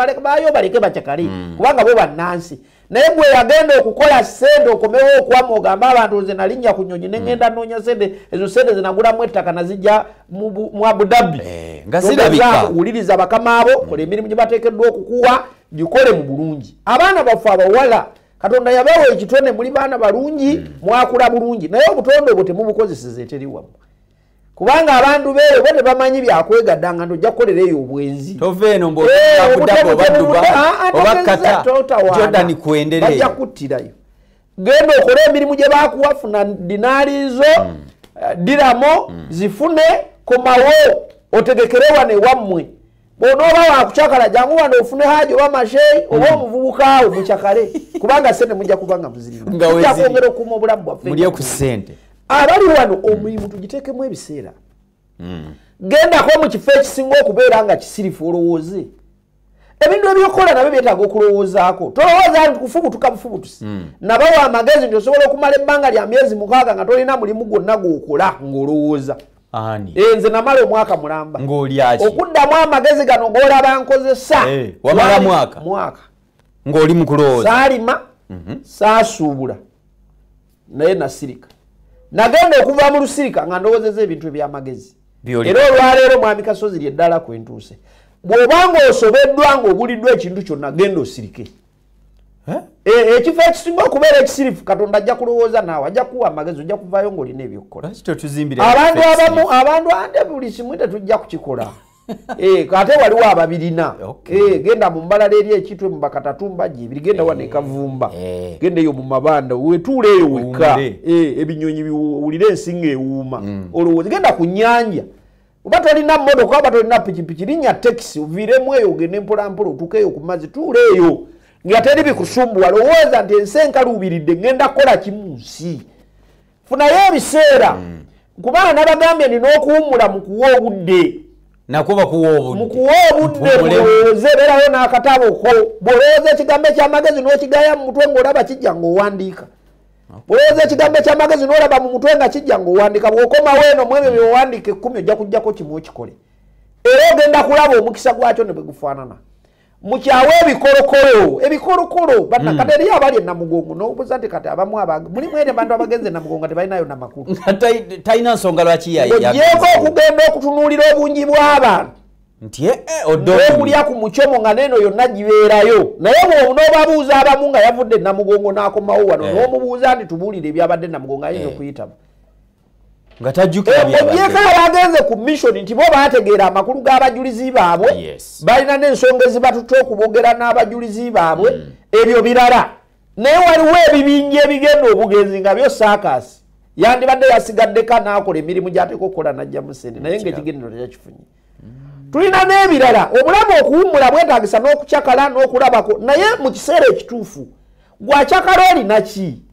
Speaker 2: baleke bachakali kubanga bo bannansi naye gwe yagenda okukola sente okomewo okwamu ogamba abantu nze nalinnya ku nnyonyi nengenda noonya sente ezo sente zinagulamu ettaka nazijja mu Abu Dhabi
Speaker 1: nga zirabika
Speaker 2: uliriza bakama abo kola emirimu gye bateekeddwa okukuwa gikole mu bulungi abaana baffe abawala Katonda yabawa ekitone muli baana balungi mwakula bulungi naye obutonde obwo temubukozeseze teriwa kubanga abantu beeyo bo tebamanyi byakwegaddanga ndojja kukolereyo obwenzi
Speaker 1: tove eno obakata Jordan kuendereyo
Speaker 2: bajja kuttirayo genda okole emirimu gye bakuwa funa dinarizo diramo zifune komawo otegekere wane wammwe bonoba wakuchakala jangu wano ofune haji oba masheyi oba omuvubuka awo muchakale kubanga sente mujja kubanga muzirima nga kwongera okuma obulamu bwaffe
Speaker 1: mulye ku sente
Speaker 2: abali wano omulimu tugiteekemu ebiseera gendako mu kifo ekisinga okubeera nga kisirifu olowooze ebintu ebyokola nabyo byetaaga okulowoozaako tolowooza nti kufubutuka bufubutusi nabawa amagezi nti osobola okumala ebbanga lya myezi 6 nga tolina mulimu gwonna gw'okola ng'olowooza nze namala omwaka mulamba okuddamu amagezi gano g'olaba nkozesa
Speaker 1: wamala mwaka ng'oli mu kulowooza
Speaker 2: saalima saasuubula naye nasirika nagenda okuva mu lusirika nga ndowoozeza ebintu eby'amagezi era olwaleero mwami Kasozi lyeddala kwentuuse bw'obanga osobeddwa ng'obuliddwa ekintu kyonna genda osirike ekifo ekisinga okubeera ekisirifu Katonda ajja kulowooza naawe ajja kuwa amagezi ojja kuvaayo ng'olina ebyokukola abantu ande buli kimu tetujja kukikola ate waliwo ababirina genda mu mbalala eri ekitwe mu Bakatatumba gyebiri genda wano ekavumba genda eyo mu mabanda wetuula eyo wekka ebinyonyi biwulire ensinga ewuuma olowooza genda ku nnyanja oba tolina mmotoka oba tolina pikipiki linnya tekisi oviiremu eyo ogende mpolampola otuuka eyo ku mazzi tuula eyo nga teri bikusumbuwa lowooza nti ensi enkaluubiridde ngenda kukola kimu nsi funayo ebiseera kubanga nabagambye nina okuwummula mu kuwa obudde mukuwa obudde mulowooze beerayo n'akatabo ko bw'olowooza ekigambo ekyamagezi n'okigaya mu mutwe ng'olaba kijja ng'owandiika bw'olowooza ekigambo ekyamagezi n'olaba mu mutwe nga kijja ng'owandiika bw'okomawo eno mu ebyo byowandiika 10 ojja kujjako kimu okikole era ogenda kulaba omukisa gwakyo ne bwe gufaanana mukyawe ebikolokolo bannakati eriyo abali e Namugongo n'obuuza nti kati abamu mulimu eri abantu abagenze e Namugongo tebalinayo namakulu
Speaker 1: talina nsonga lwaki
Speaker 2: ogyeko okugenda okutunuulira obungi bw'abantu nti okulya ku mucomo nga neno yonna gibeerayo naye bw'onoobabuuza abamu nga yavudde e Namugongo n'akomawo wano n'omubuuza nti tubuulire ebyabadde e Namugongo ayinza okuyitaba
Speaker 1: nga tajjukira
Speaker 2: byabadde abagenze ku mission nti bo baategeera amakulu g'abajulizi baabwe balina n'ensonga ezibatuta okubogera n'abajulizi baabwe ebyo birala naye waliwo ebibinja ebigenda obugenzi nga byo saakasi yandibadde yasigaddeka n'akola emirimu gy'ateeka okukola n'ajjamu sente naye ng'ekigendero tekyakifunye tulina n'ebirala obulamu okuwummula bwetaagisa n'okucakala n'okulabako naye mu kiseera ekituufu gwakyakala olina ki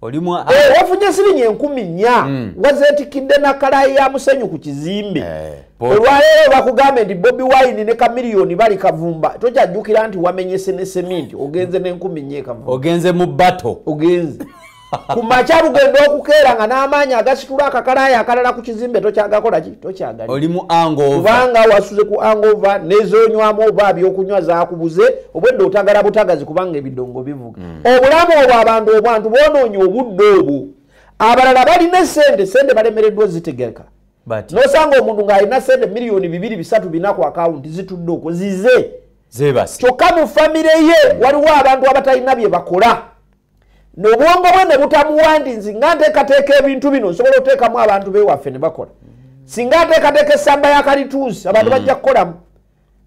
Speaker 1: olimu
Speaker 2: wafunye sirinye 10,000 wazetikidde na kalayi ya musenyu ku kizimbe olwaleero bakugambe nti Bobi Wine ne kamiliyoni bali Kavumba tokyajjukira nti wamenyese ne seminti ogenze ne 10,000 Kavumba
Speaker 1: ogenze mu bato
Speaker 2: ogenze kumacha lugendo okukeera nga n'amaanyi agasitula akakalayi akalala ku kizimbe tokyagakola ki tokyagali
Speaker 1: olimu hangover
Speaker 2: kubanga wasuze ku hangover nezonywamu oba byokunywa zakubuze obwedde otagala butagazi kubanga ebidongo bivuga obulamu obwo abantu bonoonye obudde obwo abalala balina sente balemereddwa zitegeka nosanga omuntu ng'alina sente miliyoni 2-3 binaku akawunti zitudde okwo zize
Speaker 1: zebasi
Speaker 2: kyokka mu famire ye waliwo abantu abatalina bye bakola n'obwongo bwe ne butamuwandi nzinga nteekateeka ebintu bino nsobola oteekamu abantu bewaffe ne bakola singa ateekateeka essamba ya kalituusi abantu bajja kukolamu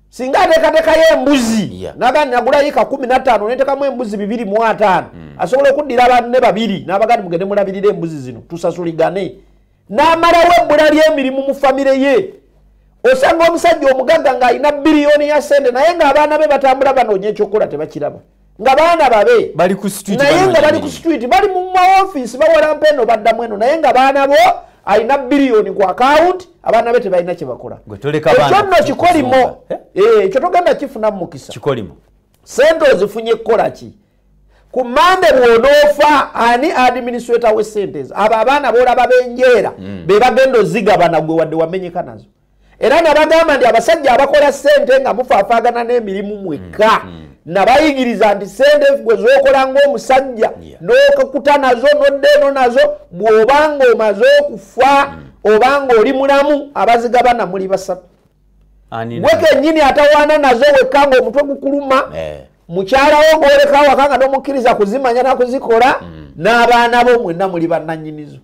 Speaker 2: singa ateekateekayo embuzi nagandi nagulayo eka 15 neteekamu embuzi 2.5 asobola okuddira banne 2 n'abagandi mugende mulabirira embuzi zino tusasuligane n'amalawo ebbula ly'emirimu mu famire ye osanga omusajja omugagga ng'alina biliyoni ya sente naye ng'abaana be batambula banoonya ekyokukola tebakiraba nga baana babe
Speaker 1: bali ku street
Speaker 2: naye nga bali ku street bali mu office bawala mpeno baddamu eno naye nga baana bo alina biliyoni ku account abaana be tebalina kye bakola ekyo nno kikolimo ekyo togenda kifuna mu mukisa
Speaker 1: kikolimo
Speaker 2: sente ozifunye kukola ki ku mande bw'onoofa ani administrator we sente abo abaana boolaba b'enjeera be bagenda ozigabana gwe wadde wamenyeka nazo era nabagamba nti abasajja abakola sente nga mufaafaagana n'emirimu mwekka nabayigiriza nti sente gwe z'okola ng'omusajja n'okukuta nazo nodde eno nazo bw'obanga omaze okufa obanga oli mulamu abazigabana muli 3 gwe kennyini atawaana nazo wekka ng'omutwe gukuluma mukyalawo gwoleka awaka nga tomukkiriza kuzimanya nakuzikola n'abaana bo mwenna muli bannannyinizo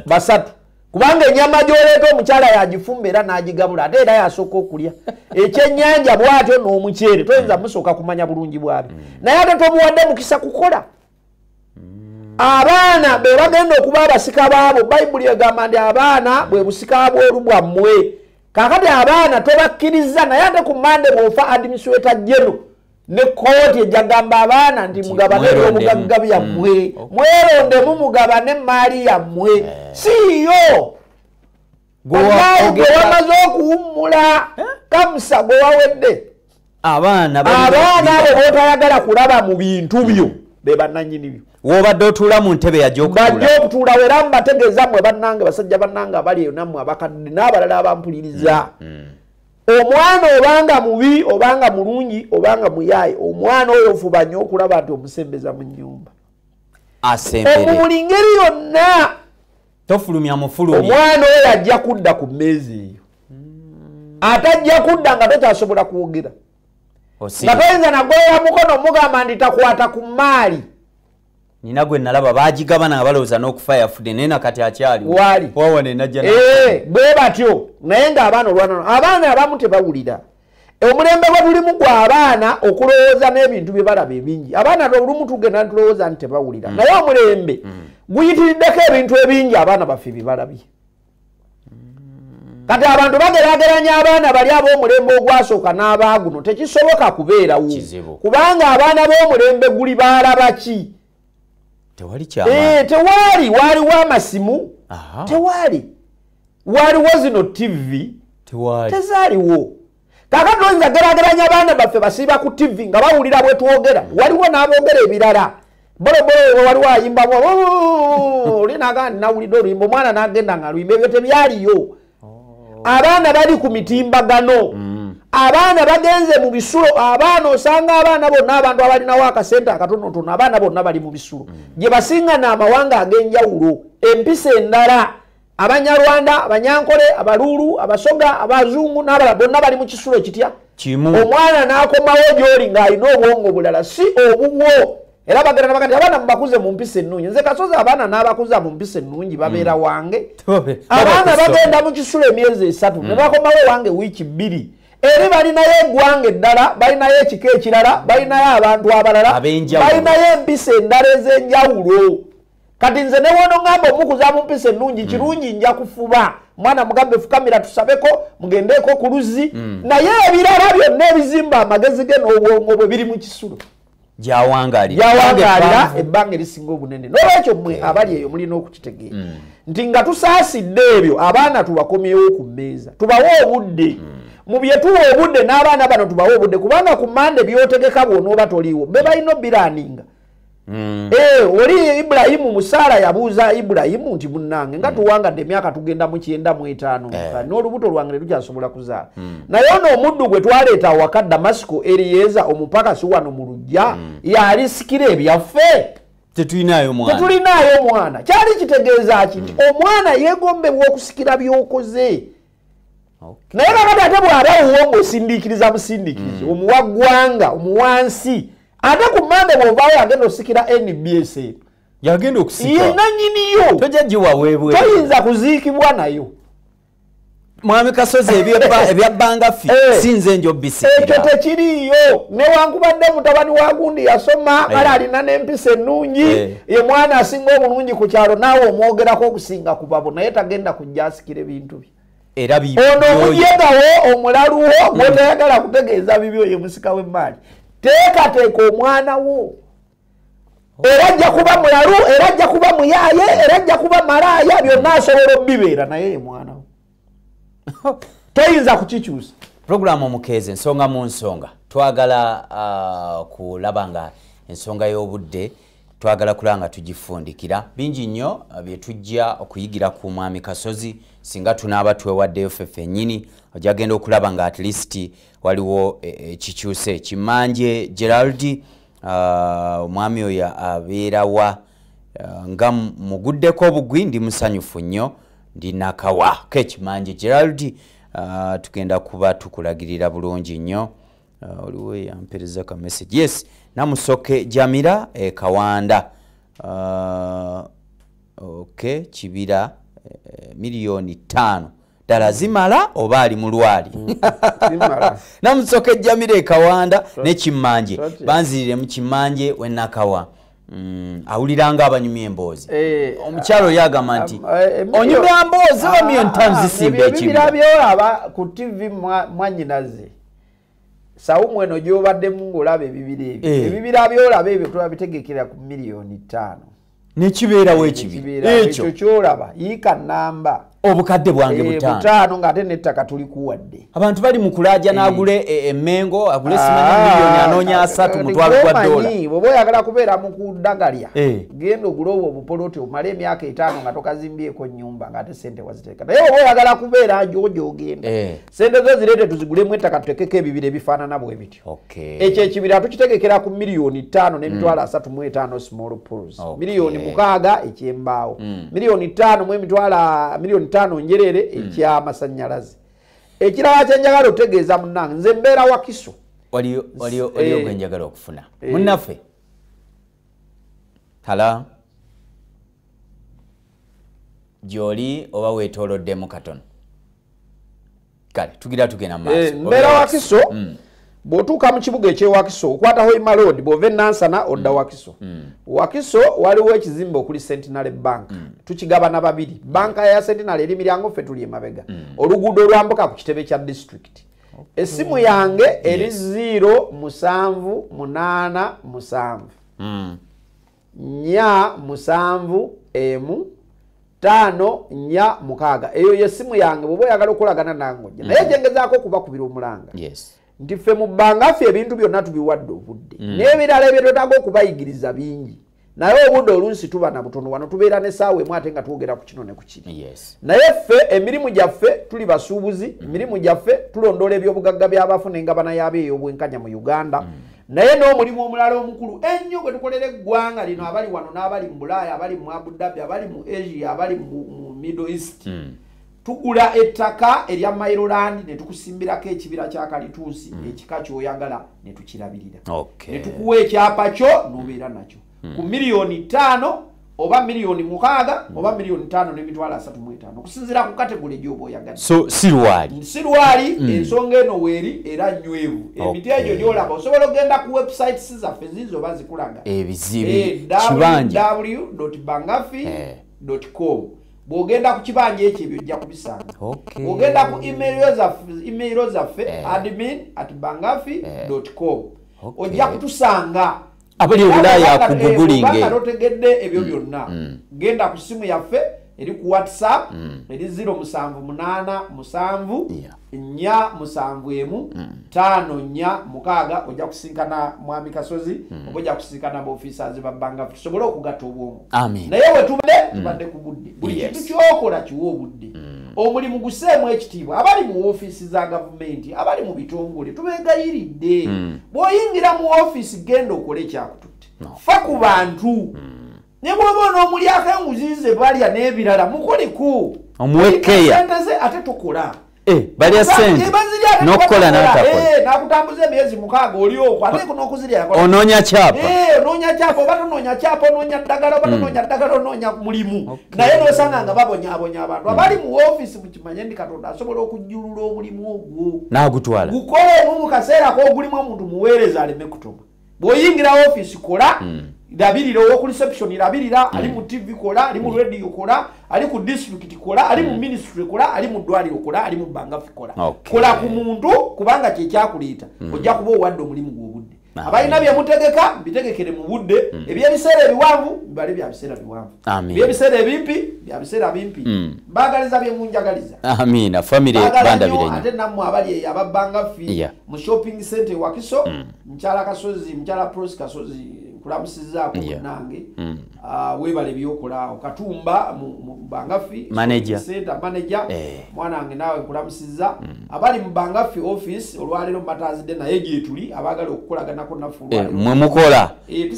Speaker 2: basatu kubanga ennyama gy'oleeta omukyala yagifumba era n'agigabula ate era yasooka okulya ekyennyanja bw'atyo n'omuceere toyinza musooka kumanya bulungi bwabi naye ate tomuwadde mukisa kukola abaana be bagenda okuba abasika baabo bayibuli egamba nti abaana bwe busika bw'olu bwammwe kakati abaana tobakkiriza naye ate ku mande bw'ofa administrator general ne kooti ejagamba abaana nti mugabane ebyobugagga byammwe mwerondemu mugabane emaali yammwe siiyo gwe wamaze okuwummula kamusa gwe wawedde abaana abo bootayagala kulaba mu bintu byo be bannannyini byo
Speaker 1: wobadde otuula mu ntebe yajja
Speaker 2: okutuula era mubategeeza mmwe bannange basajja bannange abali eyo nammwe abakadde n'abalala abampuliriza omwana obanga mubi obanga mulungi obanga muyaye omwana oyo fuba nnyo okulaba nti omusembeza mu nnyumba omubuli ngeri yonna
Speaker 1: tofulumya mufulumya
Speaker 2: omwana oyo ajja kudda ku mmeezi eyo atajja kudda nga tokyasobola kwogera nga toyinza nagwera mukono mugamba nti takwata ku maali
Speaker 1: nina gwe nalaba bagigabana nga balowooza n'okufa yafudde naye nakati akyali
Speaker 2: wali
Speaker 1: wawane najja
Speaker 2: bwe batyo naye ng'abaana olwanano abaana abamu tebawulira omulembe gwe tulimu gwa abaana okulowooza n'ebintu bye balaba ebingi abaana olumu tugenda ntulowooza nti tebawulira naye omulembe guyitiriddeko ebintu ebingi abaana baffe byebalabye kati abantu bagerageranya abaana bali ab'omulembe ogwasooka n'abaaguno tekisoboka kubeerawo kubanga abaana b'omulembe guli baalaba ki tewali waliwo amasimu tewali waliwo zino TV tezaaliwo kakati oyinza gerageranya abaana baffe basiiba ku TV nga bawulira bwe twogera waliwo n'aboogera ebirala bolobolo waliwo ayimbamu olinagandi nawulidde oluyimba omwana n'agenda nga luyimba ebyo tebyaliyo abaana bali ku mitimbagano abaana bagenze mu bisulo abaana osanga abaana bonna abantu abalinawo akasente akatonotono abaana bonna bali mu bisulo gye basinga n'amawanga ag'enjawulo empisa endala abanyarwanda abanyankole abaluulu abasoga abazungu n'abalala bonna bali mu kisulo kitya omwana n'akomawo gy'oli ng'alina obwongo bulala si obubwo era bagenda nabagati abaana mubakuze mu mpisa ennungi nze kasozi abaana n'abakuza mu mpisa ennungi babeera wange abaana bagenda mu kisulo emyezi 3 ne bakomawo wange wiiki 2 eri balinayo eggwanga eddala balinayo ekika ekirala balinayo abantu abalala balinayo empisa endala ez'enjawulo kati nze newono ngamba omukuza mu mpisa ennungi kirungi nja kufuba mwana mugambe fukamira tusabeko mugendeeko ku luzzi naye ebirala byonna ebizimba amagezi ge n'obwongo bwe biri mu kisulo jawangalira ebbanga erisinga obunene n'olwekyo mmwe abali eyo mulina okukitegeera nti nga tusaasidde ebyo abaana tubakomyewo ku mmeeza tubawe obudde mu bye tuwa obudde n'abaana bano tubawe obudde kubanga ku mande byotegeka bw'onooba toliiwo be balina obiraninga oli Ibrahimu Musaala yabuuza Ibrahimu nti munnange nga tuwangadde emyaka tugenda mu 95 n'olubuto lwange terukyasobola kuzaala naye ono omuddu gwe twaleeta awaka Damasiko Eriyeeza omupakasi wano mu luggya yalisikira ebyaffe
Speaker 1: tetulinayo
Speaker 2: mwana kyali kitegeeza ki nti omwana yeegombebwa okusikira by'okoze naye kakati ate bw'aba ng'osindiikiriza musindiikirizi omuwa ggwanga omuwansi ate ku mande bw'ovaayo agenda osikira NBS
Speaker 1: yagenda okusika
Speaker 2: yenna nnyiniyo
Speaker 1: tojagiwaweebwe
Speaker 2: toyinza kuziikibwa nayo
Speaker 1: mwami Kasozi ebyabbanga ffe sinze njo bisikira
Speaker 2: ekyo tekiriiyo newankubadde mutabani wa gundi yasoma kale alina n'empisa ennungi ye mwana asinga obulungi ku kyalo naawe omwogerako okusinga ku babo naye tagenda kujja asikira ebintu bye
Speaker 1: era
Speaker 2: ono omujjegawo omulaluwo gwotayagala kutegeeza bibyo ye musika w'emmaali teekateeka omwana wo era ajja kuba mulalu era ajja kuba muyaaye era ajja kuba malaaya byonna asobola obibeera naye ye mwana wo toyinza kukikyusa
Speaker 1: programu Omukeeze ensonga mu nsonga twagala kulaba nga ensonga y'obudde twagala kulanga tugifundikira bingi nnyo bye tujja okuyigira ku mwami Kasozi singa tunaaba twewaddeyo ffe ffennyini ojagenda okulaba nga at least waliwo kikyuse Kimanje Gerald omwami oyo abeerawa nga muguddeko obugwi ndi musanyufu nnyo ndi nakawa Kimanje Gerald tugenda kuba tukulagirira bulungi nnyo oliwo yampereza ka message yes Namusoke Jamira Kawanda okay Kibira milioni 5 dala zimala oba ali mu lwali Namusoke Jamira Kawanda ne Kimanje banzirire mu Kimanje we Nakawa awuliranga abanyumya emboozi omukyalo yagamba nti onyumya emboozi wa million times zisimba ekibira
Speaker 2: byolaba ku TV mwanyinaze Saumu eno gy'obaddemu ng'olaba ebibira ebyo ebibira byolaba ebyo tulabitegekera ku milioni 5
Speaker 1: nekibeerawo ekibira
Speaker 2: ekyo kyolaba yiika nnamba
Speaker 1: obukadde bwange
Speaker 2: butaano ng'ate n'ettaka tulikuwadde
Speaker 1: abantu bali mu kulaaja n'agule emmengo agule simanyi miliyoni anoonya 3 mutwalo gwa dola
Speaker 2: bw'oba oyagala kubeera mu kuddagalya genda ogulooba obupoloti omale emyaka 5 nga tokazimbyeko nnyumba ng'ate sente waziteeka naye oba oyagala kubeera gy'ogenda sente zo zireete tuzigulemu ettaka tutekeko ebibira ebifaanana bwe bityo ekyo ekibira tukitegekera ku miliyoni 5 n'emitwalo 35 small pools miliyoni 6 ekyembaawo miliyoni 5 mu emitwalo miliyoni 5 njerere eky'amasannyalaze ekirala kyenjagala otegeeza munnange nze mbeera Wakiso
Speaker 1: waliyo gwenjagala okufuna munnaffe hala gy'oli oba weetooloddemu katono kale tugira tugenda maaso
Speaker 2: mbeera Wakiso bw'otuuka mu kibuga eky'ewakiso okwataho Ima Road bw'ova Nansana odda Wakiso Wakiso waliwo ekizimbe okuli Centenary Bank tukigabana babiri banka ya Centenary eri miryango ffe tuli emabega oluguudo olwambuka ku kitebe kya district essimu yange eri 07887 547 eyo yessimu yange bw'oba oyagala okolagana nange naye gyengezaako okubakubira omulanga nti ffe mu bbanga ffe ebintu byonna tubiwadde obudde n'ebirala ebyetwetaaga okubayigiriza bingi naye obudde oluusi tuba na butono wano tubeera n'essaawa emu ate nga twogera ku kino ne ku kiri naye ffe emirimu gyaffe tuli basuubuzi emirimu gyaffe tulondoola ebyobugagga by'abafu n'engabana yaabyo ey'obwenkanya mu Uganda naye n'omulimu omulala omukulu ennyo gwe tukolera eggwanga lino abali wano n'abali mu Bulaaya abali mu Abu Dhabi abali mu Asia abali mu Middle East tugula ettaka erya Mailoland ne tukusimbirako ekibira kya Kalituusi ekika kyoyagala ne tukirabirira ne tukuwa ekyapa kyo n'obeera nakyo ku miliyoni 5 oba miliyoni 6 oba miliyoni 5 n'emitwalo 35 okusinziira ku kategori gy'oba oyagala
Speaker 1: so
Speaker 2: sirwali ensonga eno weeri era nywevu emiti egyo gy'olaba osobola okugenda ku websites zaffe zizo bazikulaga
Speaker 1: ebizibe kibanja
Speaker 2: www.bangafi.com bw'ogenda ku kibanja ekyo ebyo ojja kubisanga bw'ogenda ku email zaffe admin@bangafi.com ojja kutusanga
Speaker 1: abali obulaya kugugulinge
Speaker 2: otegedde ebyo byonna genda ku simu yaffe eri ku WhatsApp eri 0787475154 ojja kusinkana Mwami Kasozi ojja kusinkana officers ba Bangafi tusobole okugatta obwomu naye we tubadde ku budde buli kintu kyokola kiwo obudde omulimu guseemu ekitiibwa abali mu office za gavumenti abali mu bitongole tubegayiridde bw'oyingira mu office genda okole ekyakututte fa ku bantu ne bw'oba omuli akenguzize balya n'ebirala mukoleko
Speaker 1: omuwekeya
Speaker 2: ate tukola
Speaker 1: balya sente n'okukola n'atakola
Speaker 2: n'akutambuza emyezi 6 oli okwo ate n'okuzirya yakola
Speaker 1: onoonya kyapa
Speaker 2: oba tonoonya kyapa onoonya ddagala oba tonoonya ddagala onoonya mulimu naye n'osanga nga babonyaabonya abantu abali mu ofisi mukimanye ndi Katonda asobola okujjulula omulimu ogwo
Speaker 1: n'agutwala
Speaker 2: gukolemu mu kaseera k'ogulimu omuntu muweereza aleme kutoma bw'oyingira ofisi kola labirira oku reception labirira ali mu TV kola ali mu radio kola ali ku district kola ali mu ministry kola ali mu dwaliro kola ali mu Bangafi kola kola ku muntu kubanga kye kyakuleeta ojja kuba owadde omulimu gw'obudde abalina bye mutegeka bitegekere mu budde ebyebiseera ebiwanvu bibale bya biseera biwanvu ebyebiseera ebimpi bya biseera bimpi bagaliza bye munjagaliza
Speaker 1: amina family banda birenye
Speaker 2: ate nammwe abali aba Bangafi mu shopping center Wakiso mchala Kasozi mchala Pros Kasozi kulamusiza ku nange webale byokola okatumba mu Bangafi
Speaker 1: manager
Speaker 2: mwana wange nawe kulamusiza abali mu Bangafi office olwalero matazide naye gyetuli abagala okukolaganako nafulwa
Speaker 1: mwe mukola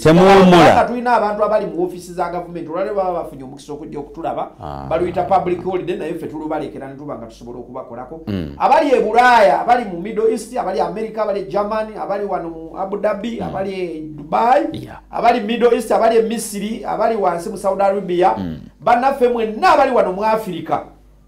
Speaker 1: temuwumula
Speaker 2: tulina abantu abali mu office za government olwalero baba bafunye omukisa okujja okutulaba baluyita public holiday naye ffe tulubalekera netubanga tusobola okubakolako abali e Bulaya abali mu Middle East abali America abali Germany abali wano mu Abu Dhabi abali Dubai abali Middle East abali Misiri abali wansi mu Saudi Arabia banaffe mwenna abali wano mu Africa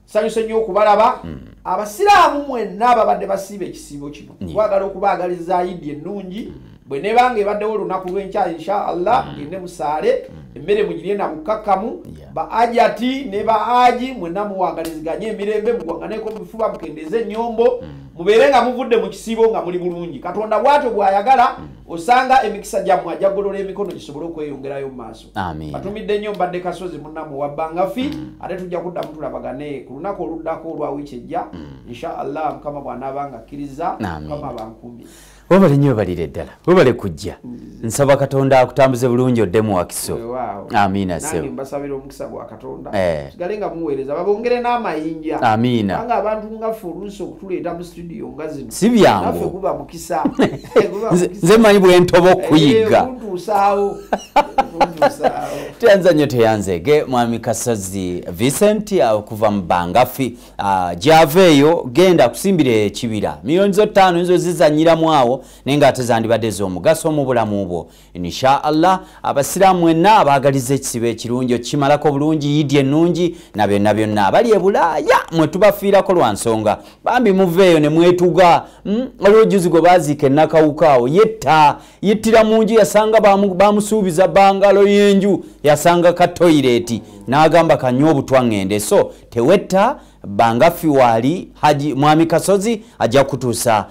Speaker 2: sanyuse nnyo okubalaba abasiraamu mwenna ababadde basiiba ekisiibo kino twagala okubaagaliza Eid ennungi bwe nebanga ebaddewo olunaku lw'enkya inshallah ngende musaale emmere mugirye na mukakamu ba ajati ne ba aji mwenna muwagaliziganye emirembe mugwanganeko bifuba mukendeze ennyombo mubeere nga muvudde mu kisiibo nga muli bulungi Katonda bw'atyo bw'ayagala osanga emikisa gyammwe ajagolola emikono gisobole okweyongerayo mu maaso batumidde nnyo mbadde Kasozi munnamu wa Bangafi ate tujja kuddamu tulabagane ku lunaku oluddako olwa wiiki ejja inshallah Mukama bw'anaabanga akkiriza Mukama bankumbi
Speaker 1: wabale nnyo balire ddala wabale kujja nsaba Katonda akutambuze bulungi oddemu Wakiso amina
Speaker 2: nange mbasabira omukisa gwa Katonda sigale nga muweereza babongere n'amayinja
Speaker 1: amina
Speaker 2: anga abantu nga ffe oluusi okutuleeta mu studio nga zino
Speaker 1: si byangu
Speaker 2: naffe kuba mukisa
Speaker 1: nze manyi bwentoba okuyiga
Speaker 2: buntusaawo
Speaker 1: teyanza nnyo teyanzege Mwami Kasozi Vincent okuva mu Bangafi gy'aveeyo genda kusimbira ekibira miliyoni 5 nizo zizanyiramu awo naye ng'ate zandibadde z'omugaso mu bulamu bwo inshallah abasiraamu mwenna abaagaliza ekisibo ekirungi okimalako bulungi Eid ennungi na byonna byonna abali e Bulaaya mwe tubafiirako lwa nsonga bambi muveeyo ne mwetuga olwojuzi gwe baaziika ennakawukaawo yettira mu nju yasanga bamusuubiza bangalo y'enju yasanga ka toilet n'agamba kanywa obutwa ngende so tewetta Bangafi wali Haji Mwami Kasozi ajja kutuusa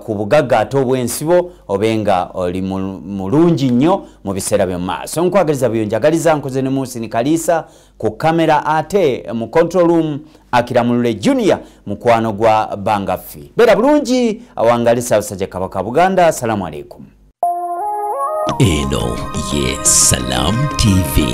Speaker 1: ku bugagga ate obw'ensibo obenga oli mulungi nnyo mu biseera by'omu maaso nkwagaliza byonjagaliza nkoze ne Muhsin Kalisa ku kamera ate mu control room Akiramulule Junior mukwano gwa Bangafi bera bulungi awangalisa Ssaabasajja Kabaka Buganda assalamu alaikum
Speaker 3: eno ye Salam TV